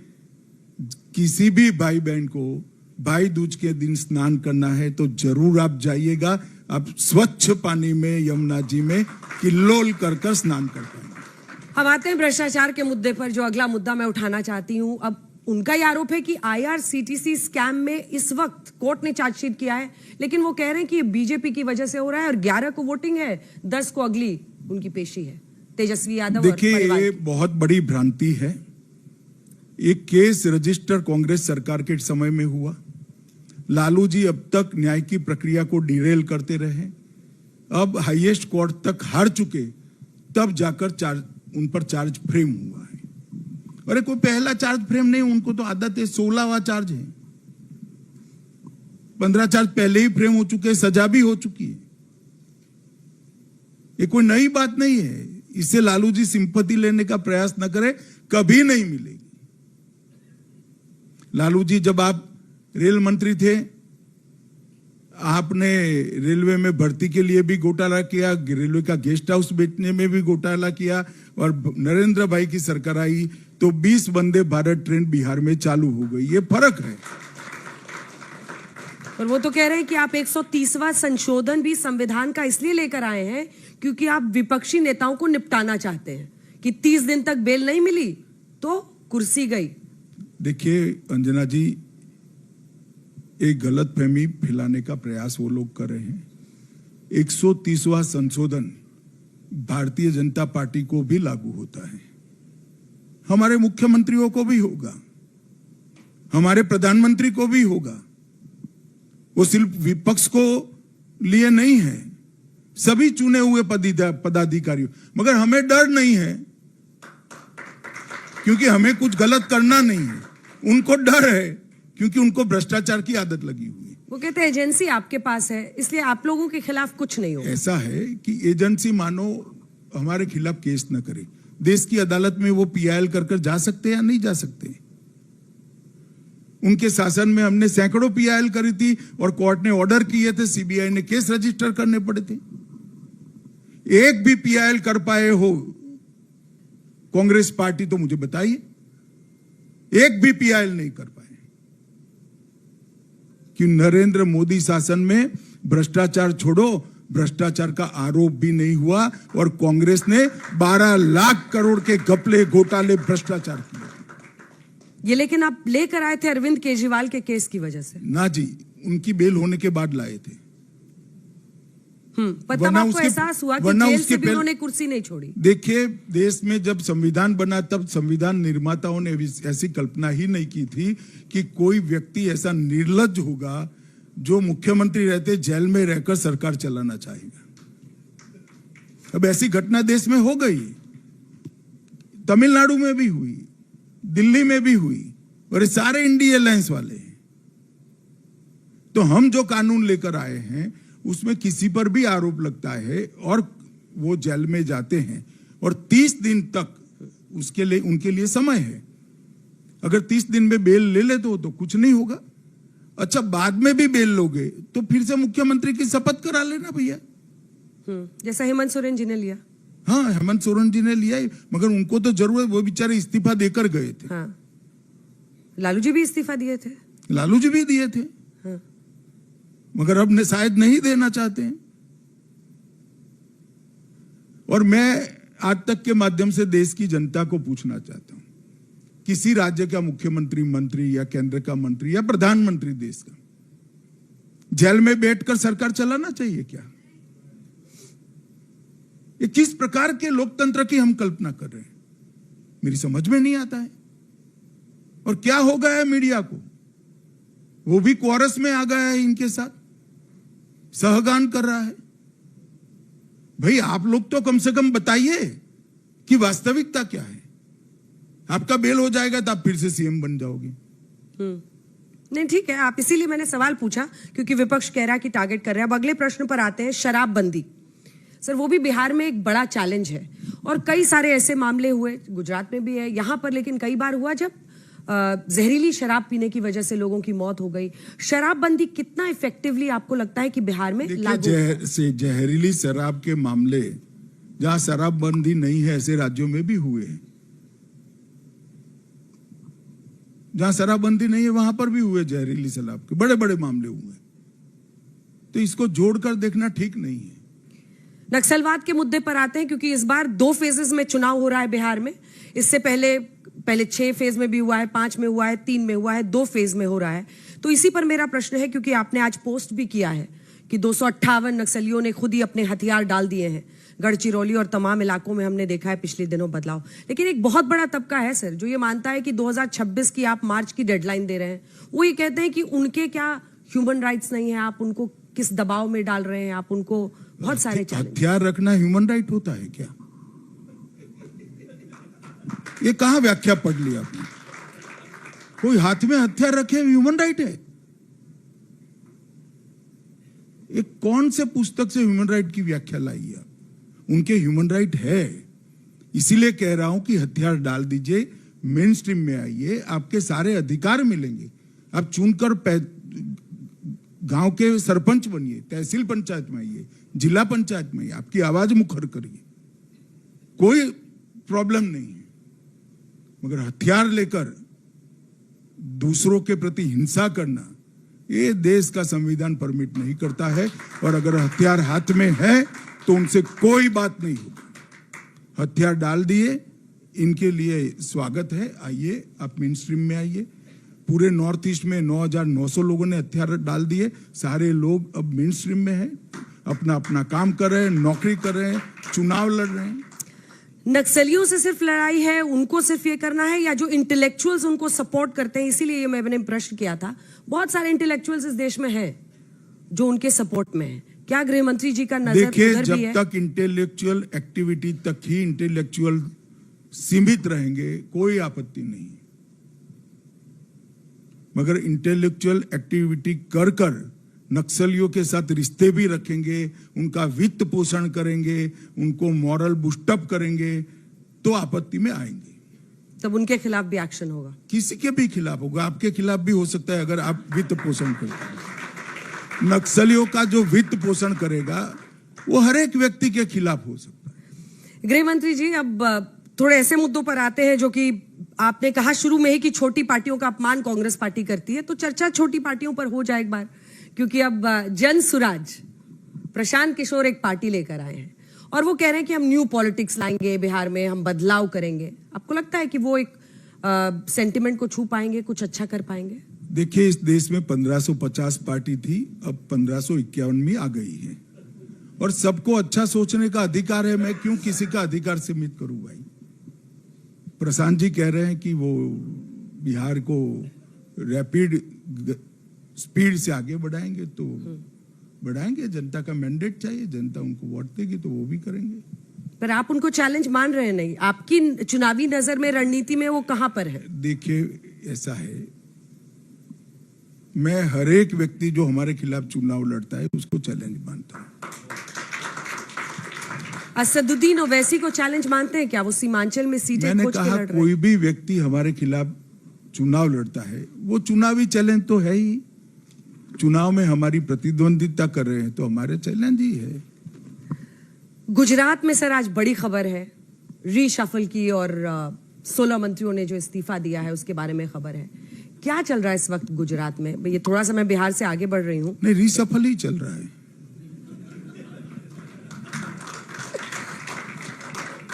किसी भी भाई बहन को भाई दूज के दिन स्नान करना है तो जरूर आप जाइएगा। आप स्वच्छ पानी में यमुना जी में किल्लोल कर स्नान कर पाएंगे। हम आते हैं भ्रष्टाचार के मुद्दे पर, जो अगला मुद्दा मैं उठाना चाहती हूं। अब उनका यह आरोप है कि IRCTC स्कैम में इस वक्त कोर्ट ने चार्जशीट किया है, लेकिन वो कह रहे हैं कि ये बीजेपी की वजह से हो रहा है और 11 को वोटिंग है, 10 को अगली उनकी पेशी है। तेजस्वी यादव। देखिए, ये बहुत बड़ी भ्रांति है। एक केस रजिस्टर कांग्रेस सरकार के समय में हुआ। लालू जी अब तक न्याय की प्रक्रिया को डिरेल करते रहे, अब हाईएस्ट कोर्ट तक हार चुके, तब जाकर उन पर चार्ज फ्रेम हुआ है। अरे कोई पहला चार्ज फ्रेम नहीं, उनको तो आदत है, 16वां चार्ज है। 15 चार्ज पहले ही फ्रेम हो चुके, सजा भी हो चुकी है। ये कोई नई बात नहीं है। इससे लालू जी सिंपैथी लेने का प्रयास न करें, कभी नहीं मिलेगी। लालू जी, जब आप रेल मंत्री थे, आपने रेलवे में भर्ती के लिए भी घोटाला किया, रेलवे का गेस्ट हाउस बेचने में भी घोटाला किया, और नरेंद्र भाई की सरकार आई तो 20 वंदे भारत ट्रेन बिहार में चालू हो गई। ये फर्क है। और वो तो कह रहे हैं कि आप 130वां संशोधन भी संविधान का इसलिए लेकर आए हैं क्योंकि आप विपक्षी नेताओं को निपटाना चाहते हैं कि 30 दिन तक बेल नहीं मिली तो कुर्सी गई। देखिए अंजना जी, एक गलत फहमी फैलाने का प्रयास वो लोग कर रहे हैं। 130वां संशोधन भारतीय जनता पार्टी को भी लागू होता है, हमारे मुख्यमंत्रियों को भी होगा, हमारे प्रधानमंत्री को भी होगा। वो सिर्फ विपक्ष को लिए नहीं है, सभी चुने हुए पदाधिकारियों। मगर हमें डर नहीं है क्योंकि हमें कुछ गलत करना नहीं है, उनको डर है क्योंकि उनको भ्रष्टाचार की आदत लगी हुई है। वो कहते हैं एजेंसी आपके पास है, इसलिए आप लोगों के खिलाफ कुछ नहीं होगा। ऐसा है कि एजेंसी मानो हमारे खिलाफ केस न करे, देश की अदालत में वो PIL कर जा सकते हैं या नहीं जा सकते। उनके शासन में हमने सैकड़ों पीआईएल करी थी और कोर्ट ने ऑर्डर किए थे, सीबीआई ने केस रजिस्टर करने पड़े थे। एक भी पीआईएल कर पाए हो कांग्रेस पार्टी तो मुझे बताइए, एक भी पीआईएल नहीं कर पाए। कि नरेंद्र मोदी शासन में भ्रष्टाचार छोड़ो, भ्रष्टाचार का आरोप भी नहीं हुआ और कांग्रेस ने 12 लाख करोड़ के घपले घोटाले भ्रष्टाचार किए। ये लेकिन आप लेकर आए थे अरविंद केजरीवाल के केस की वजह से? ना जी, उनकी बेल होने के बाद लाए थे। पर तब आपको एहसास हुआ कि जेल से भी उन्होंने कुर्सी नहीं छोड़ी। देखिए, देश में जब संविधान बना तब संविधान निर्माताओं ने ऐसी कल्पना ही नहीं की थी कि कोई व्यक्ति ऐसा निर्लज्ज होगा जो मुख्यमंत्री रहते जेल में रहकर सरकार चलाना चाहेगा। अब ऐसी घटना देश में हो गई, तमिलनाडु में भी हुई, दिल्ली में भी हुई, और सारे इंडिया अलायंस वाले हैं। तो हम जो कानून लेकर आए हैं उसमें किसी पर भी आरोप लगता है और वो जेल में जाते हैं और 30 दिन तक उसके लिए उनके लिए समय है। अगर 30 दिन में बेल ले ले तो कुछ नहीं होगा। अच्छा, बाद में भी बेल लोगे तो फिर से मुख्यमंत्री की शपथ करा लेना भैया, जैसा हेमंत सोरेन जी ने लिया। हाँ, हेमंत सोरेन जी ने लिया, मगर उनको तो जरूरत, वो बेचारे इस्तीफा देकर गए थे। हाँ। लालू जी भी इस्तीफा दिए थे। लालू जी भी दिए थे। हाँ। मगर अब ने शायद नहीं देना चाहते हैं। और मैं आज तक के माध्यम से देश की जनता को पूछना चाहता हूं, किसी राज्य का मुख्यमंत्री, मंत्री या केंद्र का मंत्री या प्रधानमंत्री देश का जेल में बैठकर सरकार चलाना चाहिए क्या? ये किस प्रकार के लोकतंत्र की हम कल्पना कर रहे हैं, मेरी समझ में नहीं आता है। और क्या हो गया है मीडिया को, वो भी कोरस में आ गया है, इनके साथ सहगान कर रहा है। भाई, आप लोग तो कम से कम बताइए कि वास्तविकता क्या है। आपका बेल हो जाएगा तो आप फिर से सीएम बन जाओगे। नहीं, ठीक है, आप, इसीलिए मैंने सवाल पूछा क्योंकि विपक्ष कह रहा है कि टारगेट कर रहे हैं। अब अगले प्रश्न पर आते हैं, शराबबंदी। सर, वो भी बिहार में एक बड़ा चैलेंज है और कई सारे ऐसे मामले हुए, गुजरात में भी है, यहां पर लेकिन कई बार हुआ जब जहरीली शराब पीने की वजह से लोगों की मौत हो गई। शराबबंदी कितना इफेक्टिवली आपको लगता है कि बिहार में लागू? जहरीली शराब के मामले जहां शराबबंदी नहीं है ऐसे राज्यों में भी हुए हैं। जहां शराबबंदी नहीं है वहां पर भी हुए जहरीली शराब के बड़े बड़े मामले हुए। तो इसको जोड़कर देखना ठीक नहीं है। नक्सलवाद के मुद्दे पर आते हैं क्योंकि इस बार 2 फेजेस में चुनाव हो रहा है बिहार में। इससे पहले 6 फेज में भी हुआ है, 5 में हुआ है, 3 में हुआ है, 2 फेज में हो रहा है। तो इसी पर मेरा प्रश्न है, क्योंकि आपने आज पोस्ट भी किया है कि 258 नक्सलियों ने खुद ही अपने हथियार डाल दिए हैं गढ़चिरौली और तमाम इलाकों में। हमने देखा है पिछले दिनों बदलाव। लेकिन एक बहुत बड़ा तबका है सर जो ये मानता है कि 2026 की आप मार्च की डेडलाइन दे रहे हैं। वो ये कहते हैं कि उनके क्या ह्यूमन राइट्स नहीं है, आप उनको किस दबाव में डाल रहे हैं, आप उनको बहुत सारे हथियार रखना ह्यूमन राइट होता है क्या? ये कहां व्याख्या पढ़ ली आपने? कोई हाथ में हथियार रखे ह्यूमन राइट है? ये कौन से पुस्तक से ह्यूमन राइट की व्याख्या लाई है? उनके ह्यूमन राइट है, इसीलिए कह रहा हूं कि हथियार डाल दीजिए, मेन स्ट्रीम में आइए, आपके सारे अधिकार मिलेंगे। आप चुनकर गांव के सरपंच बनिए, तहसील पंचायत में आइए, जिला पंचायत में आइए, आपकी आवाज मुखर करिए, कोई प्रॉब्लम नहीं है। मगर हथियार लेकर दूसरों के प्रति हिंसा करना, ये देश का संविधान परमिट नहीं करता है। और अगर हथियार हाथ में है तो उनसे कोई बात नहीं होगी। हथियार डाल दिए, इनके लिए स्वागत है, आइए, आप मेन स्ट्रीम में आइए। पूरे नॉर्थ ईस्ट में 9,900 लोगों ने हथियार डाल दिए। सारे लोग अब मेन स्ट्रीम में हैं, अपना अपना काम कर रहे हैं, नौकरी कर रहे हैं, चुनाव लड़ रहे हैं। नक्सलियों से सिर्फ लड़ाई है, उनको सिर्फ ये करना है, या जो इंटेलेक्चुअल्स उनको सपोर्ट करते हैं? इसीलिए मैंने प्रश्न किया था। बहुत सारे इंटेलेक्चुअल्स इस देश में हैं जो उनके सपोर्ट में है। क्या गृह मंत्री जी का नजर उधर भी है? जब तक इंटेलेक्चुअल एक्टिविटी तक ही इंटेलेक्चुअल सीमित रहेंगे कोई आपत्ति नहीं, मगर इंटेलेक्चुअल एक्टिविटी कर कर नक्सलियों के साथ रिश्ते भी रखेंगे, उनका वित्त पोषण करेंगे, उनको मॉरल बूस्टअप करेंगे, तो आपत्ति में आएंगे। तब उनके खिलाफ भी एक्शन होगा। किसी के भी खिलाफ होगा, आपके खिलाफ भी हो सकता है अगर आप वित्त पोषण करें। नक्सलियों का जो वित्त पोषण करेगा वो हर एक व्यक्ति के खिलाफ हो सकता है। गृह मंत्री जी, अब थोड़े ऐसे मुद्दों पर आते हैं जो कि आपने कहा शुरू में ही कि छोटी पार्टियों का अपमान कांग्रेस पार्टी करती है, तो चर्चा छोटी पार्टियों पर हो जाए एक बार, क्योंकि अब जन सुराज प्रशांत किशोर एक पार्टी लेकर आए हैं और वो कह रहे हैं कि हम न्यू पॉलिटिक्स लाएंगे बिहार में, हम बदलाव करेंगे। आपको लगता है कि वो एक सेंटिमेंट को छू पाएंगे, कुछ अच्छा कर पाएंगे? देखिए, इस देश में 1550 पार्टी थी, अब 1551 आ गई है और सबको अच्छा सोचने का अधिकार है। मैं क्यों किसी का अधिकार सीमित करूं भाई? प्रशांत जी कह रहे हैं कि वो बिहार को रैपिड स्पीड से आगे बढ़ाएंगे, तो बढ़ाएंगे। जनता का मैंडेट चाहिए, जनता उनको वोट देगी तो वो भी करेंगे। पर आप उनको चैलेंज मान रहे हैं नहीं? आपकी चुनावी नजर में, रणनीति में वो कहां पर है? देखिए, ऐसा है, मैं हर एक व्यक्ति जो हमारे खिलाफ चुनाव लड़ता है उसको चैलेंज मानता हूं। असदुद्दीन ओवैसी को चैलेंज मानते हैं क्या? वो सीमांचल में सीटें मैंने खोज के कहा लड़ रहे हैं। कोई भी व्यक्ति हमारे खिलाफ चुनाव लड़ता है वो चुनावी चैलेंज तो है ही। चुनाव में हमारी प्रतिद्वंदिता कर रहे हैं तो हमारे चैलेंज ही है। गुजरात में सर आज बड़ी खबर है, रीशफल की, और 16 मंत्रियों ने जो इस्तीफा दिया है उसके बारे में खबर है। क्या चल रहा है इस वक्त गुजरात में? ये थोड़ा सा मैं बिहार से आगे बढ़ रही हूँ। नहीं, रीशफल ही चल रहा है।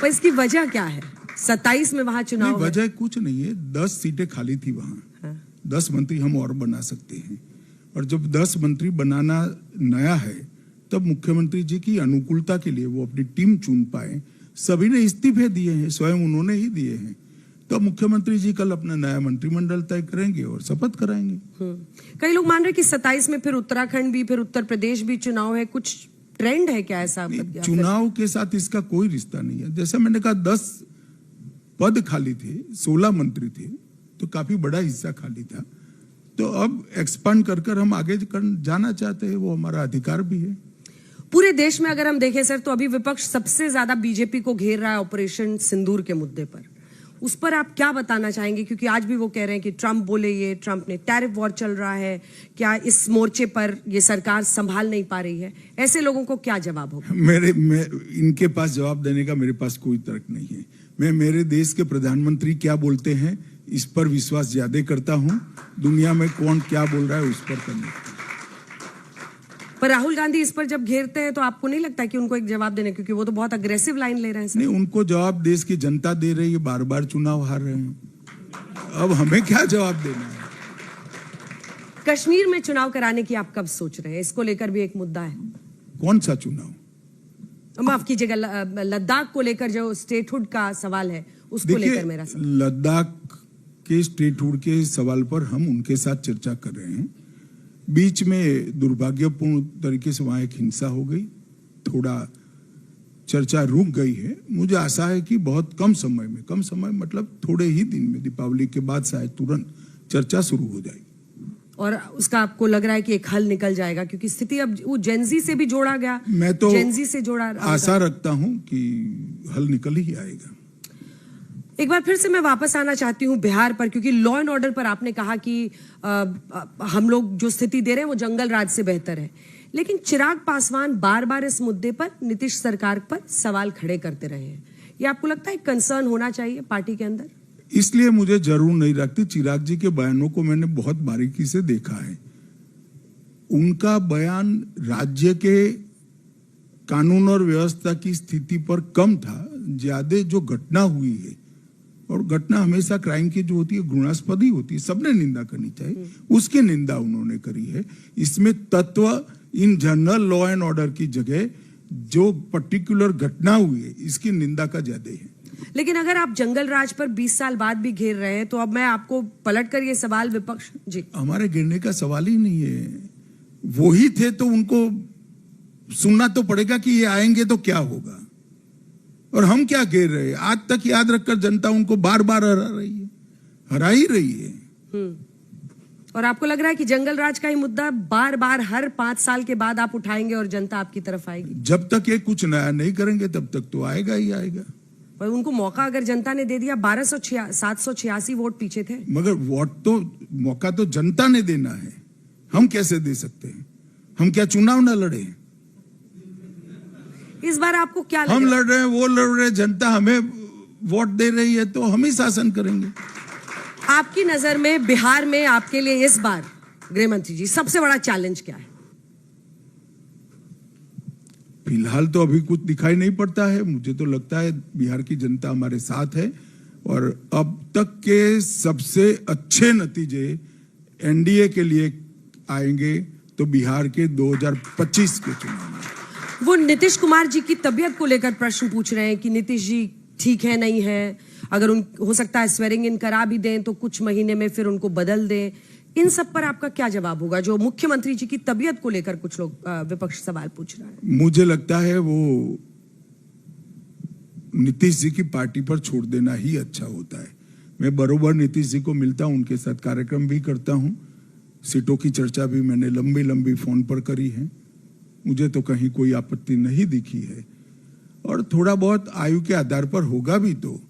पर इसकी वजह क्या है? 27 में वहां चुनाव है। वजह कुछ नहीं है, 10 सीटें खाली थी वहां। हाँ। 10 मंत्री हम और बना सकते हैं, और जब 10 मंत्री बनाना नया है तब मुख्यमंत्री जी की अनुकूलता के लिए वो अपनी टीम चुन पाए। सभी ने इस्तीफे दिए हैं, स्वयं उन्होंने ही दिए हैं। तो मुख्यमंत्री जी कल अपना नया मंत्रिमंडल तय करेंगे और शपथ कराएंगे। कई लोग मान रहे कि 27 में फिर उत्तराखंड भी, फिर उत्तर प्रदेश भी चुनाव है। कुछ ट्रेंड है क्या ऐसा? चुनाव के साथ इसका कोई रिश्ता नहीं है। जैसे मैंने कहा, 10 पद खाली थे, 16 मंत्री थे, तो काफी बड़ा हिस्सा खाली था। तो अब एक्सपांड कर हम आगे जाना चाहते हैं, वो हमारा अधिकार भी है। पूरे देश में अगर हम देखें सर, तो अभी विपक्ष सबसे ज्यादा बीजेपी को घेर रहा है ऑपरेशन सिंदूर के मुद्दे पर। उस पर आप क्या बताना चाहेंगे? क्योंकि आज भी वो कह रहे हैं कि ट्रंप बोले, ये ट्रंप ने टैरिफ वॉर चल रहा है, क्या इस मोर्चे पर ये सरकार संभाल नहीं पा रही है? ऐसे लोगों को क्या जवाब होगा? इनके पास जवाब देने का मेरे पास कोई तर्क नहीं है। मैं मेरे देश के प्रधानमंत्री क्या बोलते हैं इस पर विश्वास ज्यादा करता हूं। दुनिया में कौन क्या बोल रहा है उस पर करने। पर राहुल गांधी इस पर जब घेरते हैं तो आपको नहीं लगता कि उनको एक जवाब देने, क्योंकि वो तो बहुत अग्रेसिव लाइन ले रहे हैं सर? नहीं, उनको जवाब देश की जनता दे रही है, बार बार चुनाव हार रहे हैं। अब हमें क्या जवाब देना है? कश्मीर में चुनाव कराने की आप कब सोच रहे हैं? इसको लेकर भी एक मुद्दा है। कौन सा चुनाव? माफ कीजिएगा, लद्दाख को लेकर जो स्टेटहुड का सवाल है उसको लेकर मेरा सवाल। लद्दाख के स्टेटहुड के सवाल पर हम उनके साथ चर्चा कर रहे हैं। बीच में दुर्भाग्यपूर्ण तरीके से वहां एक हिंसा हो गई, थोड़ा चर्चा रुक गई है। मुझे आशा है कि बहुत कम समय मतलब थोड़े ही दिन में, दीपावली के बाद शायद तुरंत चर्चा शुरू हो जाएगी। और उसका आपको लग रहा है कि एक हल निकल जाएगा? क्योंकि स्थिति अब वो जेनजी से भी जोड़ा गया, मैं तो जेनजी से जोड़ा आशा रखता हूं कि हल निकल ही आएगा। एक बार फिर से मैं वापस आना चाहती हूं बिहार पर, क्योंकि लॉ एंड ऑर्डर पर आपने कहा कि हम लोग जो स्थिति दे रहे हैं वो जंगल राज से बेहतर है, लेकिन चिराग पासवान बार बार इस मुद्दे पर नीतीश सरकार पर सवाल खड़े करते रहे हैं। ये आपको लगता है कंसर्न होना चाहिए पार्टी के अंदर? इसलिए मुझे जरूर नहीं लगती। चिराग जी के बयानों को मैंने बहुत बारीकी से देखा है। उनका बयान राज्य के कानून और व्यवस्था की स्थिति पर कम था, ज्यादा जो घटना हुई है, और घटना हमेशा क्राइम की जो होती है घृणास्पद ही होती है, सबने निंदा करनी चाहिए, उसकी निंदा उन्होंने करी है। इसमें तत्व in general law and order की जगह जो पर्टिकुलर घटना हुई है इसकी निंदा का ज्यादा है। लेकिन अगर आप जंगल राज पर 20 साल बाद भी घेर रहे हैं, तो अब मैं आपको पलट कर ये सवाल विपक्ष जी हमारे गिरने का सवाल ही नहीं है। वो ही थे तो उनको सुनना तो पड़ेगा कि ये आएंगे तो क्या होगा, और हम क्या घेर रहे हैं। आज तक याद रखकर जनता उनको बार बार हरा ही रही है। और आपको लग रहा है कि जंगल राज का ही मुद्दा बार बार हर 5 साल के बाद आप उठाएंगे और जनता आपकी तरफ आएगी? जब तक ये कुछ नया नहीं करेंगे तब तक तो आएगा ही आएगा। पर उनको मौका अगर जनता ने दे दिया, 786 वोट पीछे थे। मगर वोट तो मौका तो जनता ने देना है, हम कैसे दे सकते हैं? हम क्या चुनाव ना लड़े? इस बार आपको क्या लग हम रहा है? लड़ रहे हैं, वो लड़ रहे हैं, जनता हमें वोट दे रही है तो हम ही शासन करेंगे। आपकी नजर में बिहार में आपके लिए इस बार गृह मंत्री जी सबसे बड़ा चैलेंज क्या है? फिलहाल तो अभी कुछ दिखाई नहीं पड़ता है। मुझे तो लगता है बिहार की जनता हमारे साथ है और अब तक के सबसे अच्छे नतीजे एनडीए के लिए आएंगे तो बिहार के 2025 के चुनाव में। वो नीतीश कुमार जी की तबीयत को लेकर प्रश्न पूछ रहे हैं कि नीतीश जी ठीक है नहीं है, अगर हो सकता है स्वेरिंग इन करा भी दें तो कुछ महीने में फिर उनको बदल दें। इन सब पर आपका क्या जवाब होगा, जो मुख्यमंत्री जी की तबीयत को लेकर कुछ लोग विपक्ष सवाल पूछ रहा है? मुझे लगता है वो नीतीश जी की पार्टी पर छोड़ देना ही अच्छा होता है। मैं बरोबर नीतीश जी को मिलता हूं, उनके साथ कार्यक्रम भी करता हूं, सीटों की चर्चा भी मैंने लंबी लंबी फोन पर करी है। मुझे तो कहीं कोई आपत्ति नहीं दिखी है और थोड़ा बहुत आयु के आधार पर होगा भी तो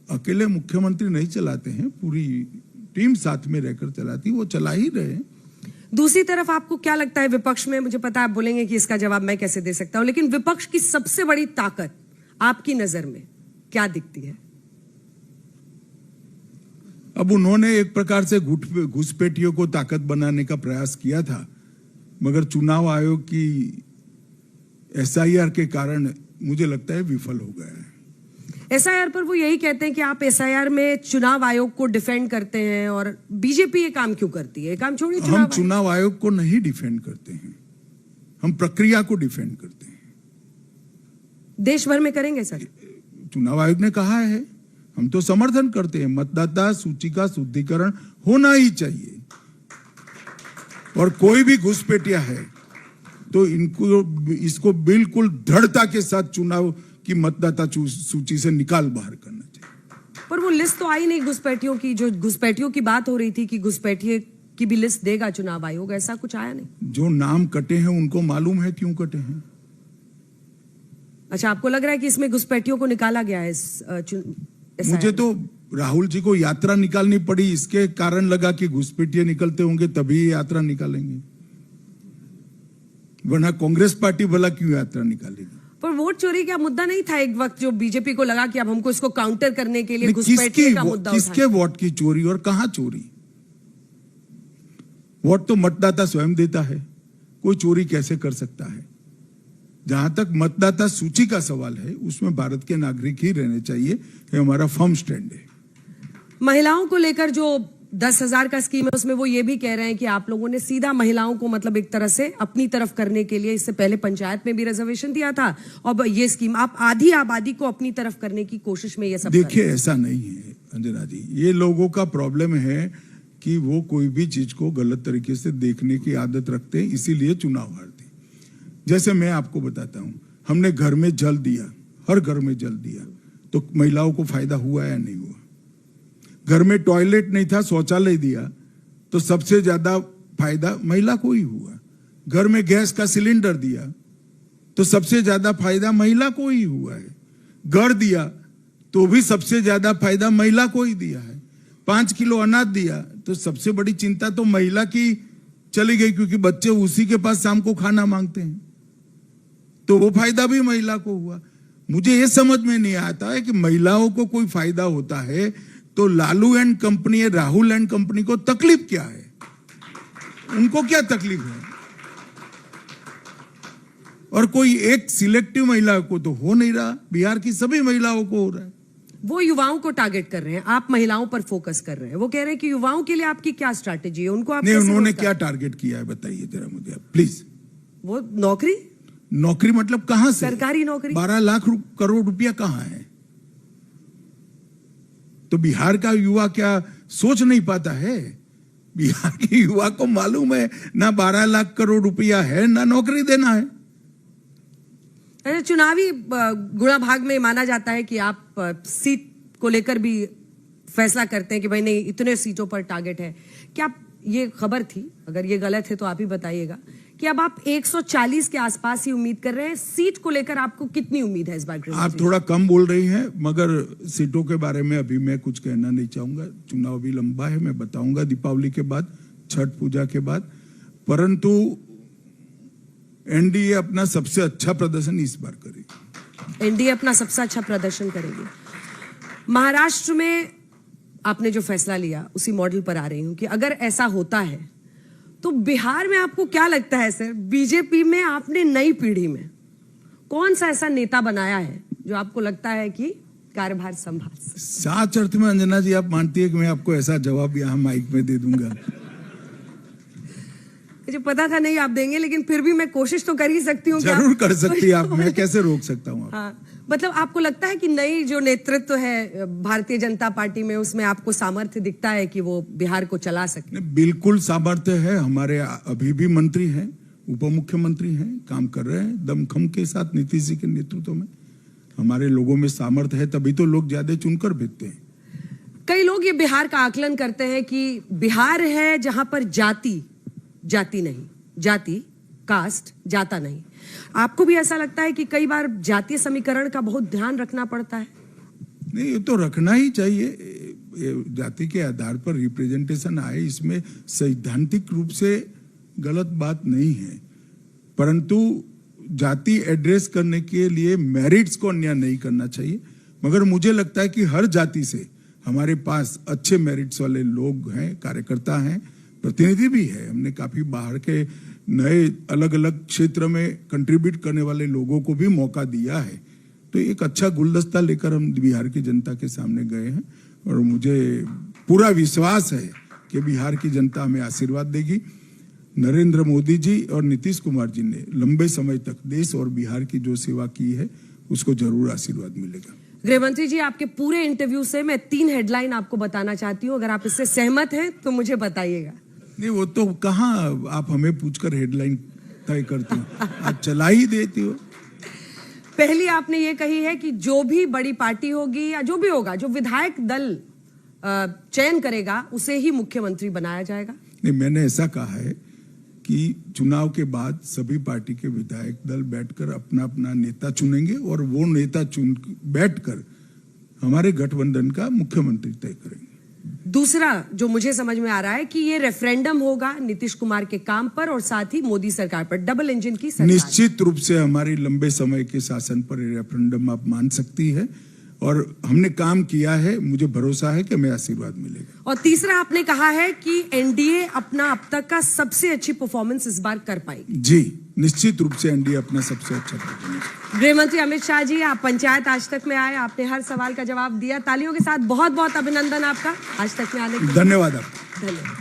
अकेले मुख्यमंत्री नहीं चलाते हैं, पूरी टीम साथ में रहकर चलाती, वो चला ही रहे। दूसरी तरफ आपको क्या लगता है विपक्ष में, मुझे पता है आप बोलेंगे कि इसका जवाब मैं कैसे दे सकता हूं, लेकिन विपक्ष की सबसे बड़ी ताकत आपकी नजर में क्या दिखती है? अब उन्होंने एक प्रकार से घुसपैठियों को ताकत बनाने का प्रयास किया था, मगर चुनाव आयोग की एसआईआर के कारण मुझे लगता है विफल हो गया है। एसआईआर पर वो यही कहते हैं कि आप एसआईआर में चुनाव आयोग को डिफेंड करते हैं और बीजेपी ये काम क्यों करती है? ये काम छोड़िए, हम चुनाव आयोग को नहीं डिफेंड करते हैं, हम प्रक्रिया को डिफेंड करते हैं। देश भर में करेंगे सर? चुनाव आयोग ने कहा है, हम तो समर्थन करते हैं, मतदाता सूची का शुद्धिकरण होना ही चाहिए और कोई भी घुसपैठिया है तो इसको बिल्कुल दृढ़ता के साथ चुनाव की मतदाता सूची से निकाल बाहर करना चाहिए। पर वो लिस्ट तो आई नहीं घुसपैठियों की, जो घुसपैठियों की बात हो रही थी कि घुसपैठिए की भी लिस्ट देगा चुनाव आयोग, ऐसा कुछ आया नहीं। जो नाम कटे हैं उनको मालूम है क्यों कटे हैं। अच्छा, आपको लग रहा है कि इसमें घुसपैठियों को निकाला गया है? मुझे तो राहुल जी को यात्रा निकालनी पड़ी, इसके कारण लगा कि घुसपैठिए निकलते होंगे तभी यात्रा निकालेंगे, वरना कांग्रेस पार्टी भला क्यों यात्रा निकालेगी? पर वोट चोरी का मुद्दा नहीं था एक वक्त, जो बीजेपी को लगा कि अब हमको इसको काउंटर करने के लिए घुसपैठिए का मुद्दा किसके वोट की चोरी और कहां चोरी? वोट तो मतदाता स्वयं देता है, कोई चोरी कैसे कर सकता है? जहां तक मतदाता सूची का सवाल है उसमें भारत के नागरिक ही रहने चाहिए, ये हमारा फर्म स्टैंड है। महिलाओं को लेकर जो 10,000 का स्कीम है उसमें वो ये भी कह रहे हैं कि आप लोगों ने सीधा महिलाओं को मतलब एक तरह से अपनी तरफ करने के लिए, इससे पहले पंचायत में भी रिजर्वेशन दिया था और ये स्कीम आप आधी आबादी को अपनी तरफ करने की कोशिश में ये सब। देखिए ऐसा नहीं है अंजना जी, ये लोगों का प्रॉब्लम है कि वो कोई भी चीज को गलत तरीके से देखने की आदत रखते हैं, इसीलिए चुनाव हारते। जैसे मैं आपको बताता हूं, हमने घर में जल दिया, हर घर में जल दिया, तो महिलाओं को फायदा हुआ या नहीं हुआ? घर में टॉयलेट नहीं था, शौचालय दिया, तो सबसे ज्यादा फायदा महिला को ही हुआ। घर में गैस का सिलेंडर दिया तो सबसे ज्यादा फायदा महिला को ही हुआ है। घर दिया तो भी सबसे ज्यादा फायदा महिला को ही दिया है। 5 किलो अनाज दिया तो सबसे बड़ी चिंता तो महिला की चली गई, क्योंकि बच्चे उसी के पास शाम को खाना मांगते हैं, तो वो फायदा भी महिला को हुआ। मुझे ये समझ में नहीं आता है कि महिलाओं को कोई फायदा होता है तो Lalu and company, Rahul and company को तकलीफ क्या है? उनको क्या तकलीफ है? और कोई एक सिलेक्टिव महिला को तो हो नहीं रहा, बिहार की सभी महिलाओं को हो रहा है। वो युवाओं को टारगेट कर रहे हैं, आप महिलाओं पर फोकस कर रहे हैं। वो कह रहे हैं कि युवाओं के लिए आपकी क्या स्ट्रैटेजी है, उनको आप नहीं, उन्होंने क्या टारगेट किया है बताइए जरा मुझे प्लीज। वो नौकरी मतलब कहां से? सरकारी नौकरी। 12 लाख करोड़ रुपया कहां है? तो बिहार का युवा क्या सोच नहीं पाता है? बिहार के युवा को मालूम है ना 12 लाख करोड़ रुपया है ना नौकरी देना है। चुनावी गुणा भाग में माना जाता है कि आप सीट को लेकर भी फैसला करते हैं कि भाई नहीं इतने सीटों पर टारगेट है। क्या ये खबर थी, अगर ये गलत है तो आप ही बताइएगा, कि अब आप 140 के आसपास ही उम्मीद कर रहे हैं। सीट को लेकर आपको कितनी उम्मीद है इस बार? आप थोड़ा कम बोल रही हैं, मगर सीटों के बारे में अभी मैं कुछ कहना नहीं चाहूंगा। चुनाव भी लंबा है, मैं बताऊंगा दीपावली के बाद, छठ पूजा के बाद। परंतु एनडीए अपना सबसे अच्छा प्रदर्शन इस बार करेगी। एनडीए अपना सबसे अच्छा प्रदर्शन करेगी। महाराष्ट्र में आपने जो फैसला लिया उसी मॉडल पर आ रही हूं कि अगर ऐसा होता है तो बिहार में आपको क्या लगता है सर? बीजेपी में आपने नई पीढ़ी में कौन सा ऐसा नेता बनाया है जो आपको लगता है कि कार्यभार संभाल सकता? साच अर्थ में अंजना जी आप मानती है कि मैं आपको ऐसा जवाब यहाँ माइक में दे दूंगा? मुझे पता था नहीं आप देंगे, लेकिन फिर भी मैं कोशिश तो कर ही सकती हूँ। जरूर कर सकती है आप, मैं कैसे रोक सकता हूँ? हाँ, मतलब आपको लगता है कि नई जो नेतृत्व है भारतीय जनता पार्टी में, उसमें आपको सामर्थ्य दिखता है कि वो बिहार को चला सके? बिल्कुल सामर्थ्य है। हमारे अभी भी मंत्री हैं, उप मुख्यमंत्री हैं, काम कर रहे हैं दमखम के साथ नीतीश जी के नेतृत्व में। हमारे लोगों में सामर्थ्य है, तभी तो लोग ज्यादा चुनकर भेजते हैं। कई लोग ये बिहार का आकलन करते हैं कि बिहार है जहां पर जाति नहीं, जाति कास्ट जाता नहीं। आपको भी ऐसा लगता है कि कई बार जातीय समीकरण का बहुत ध्यान रखना पड़ता है? नहीं, ये तो रखना ही चाहिए। जाति के आधार पर रिप्रेजेंटेशन आए, इसमें सैद्धांतिक रूप से गलत बात नहीं है। परंतु जाति एड्रेस करने के लिए मेरिट्स को अन्याय नहीं करना चाहिए। मगर मुझे लगता है कि हर जाति से हमारे पास अच्छे मेरिट्स वाले लोग हैं, कार्यकर्ता हैं, प्रतिनिधि भी है। हमने काफी बाहर के नए अलग अलग क्षेत्र में कंट्रीब्यूट करने वाले लोगों को भी मौका दिया है। तो एक अच्छा गुलदस्ता लेकर हम बिहार की जनता के सामने गए हैं और मुझे पूरा विश्वास है कि बिहार की जनता हमें आशीर्वाद देगी। नरेंद्र मोदी जी और नीतीश कुमार जी ने लंबे समय तक देश और बिहार की जो सेवा की है उसको जरूर आशीर्वाद मिलेगा। गृहमंत्री जी, आपके पूरे इंटरव्यू से मैं 3 हेडलाइन आपको बताना चाहती हूँ। अगर आप इससे सहमत हैं तो मुझे बताइएगा। नहीं, वो तो कहाँ आप हमें पूछकर हेडलाइन तय करती हो, आप चला ही देती हो। पहली आपने ये कही है कि जो भी बड़ी पार्टी होगी या जो भी होगा, जो विधायक दल चयन करेगा उसे ही मुख्यमंत्री बनाया जाएगा। नहीं, मैंने ऐसा कहा है कि चुनाव के बाद सभी पार्टी के विधायक दल बैठकर अपना अपना नेता चुनेंगे और वो नेता चुन बैठकर हमारे गठबंधन का मुख्यमंत्री तय करेंगे। दूसरा जो मुझे समझ में आ रहा है कि ये रेफरेंडम होगा नीतीश कुमार के काम पर और साथ ही मोदी सरकार पर, डबल इंजन की सरकार। निश्चित रूप से हमारी लंबे समय के शासन पर रेफरेंडम आप मान सकती है और हमने काम किया है, मुझे भरोसा है कि हमें आशीर्वाद मिलेगा। और तीसरा आपने कहा है कि एनडीए अपना अब तक का सबसे अच्छी परफॉर्मेंस इस बार कर पाएगी। जी, निश्चित रूप से एनडीए अपना सबसे अच्छा परफॉर्मेंस। गृहमंत्री अमित शाह जी, आप पंचायत आज तक में आए, आपने हर सवाल का जवाब दिया। तालियों के साथ बहुत बहुत अभिनंदन आपका आज तक में आने के लिए। धन्यवाद आपका। धन्यवाद।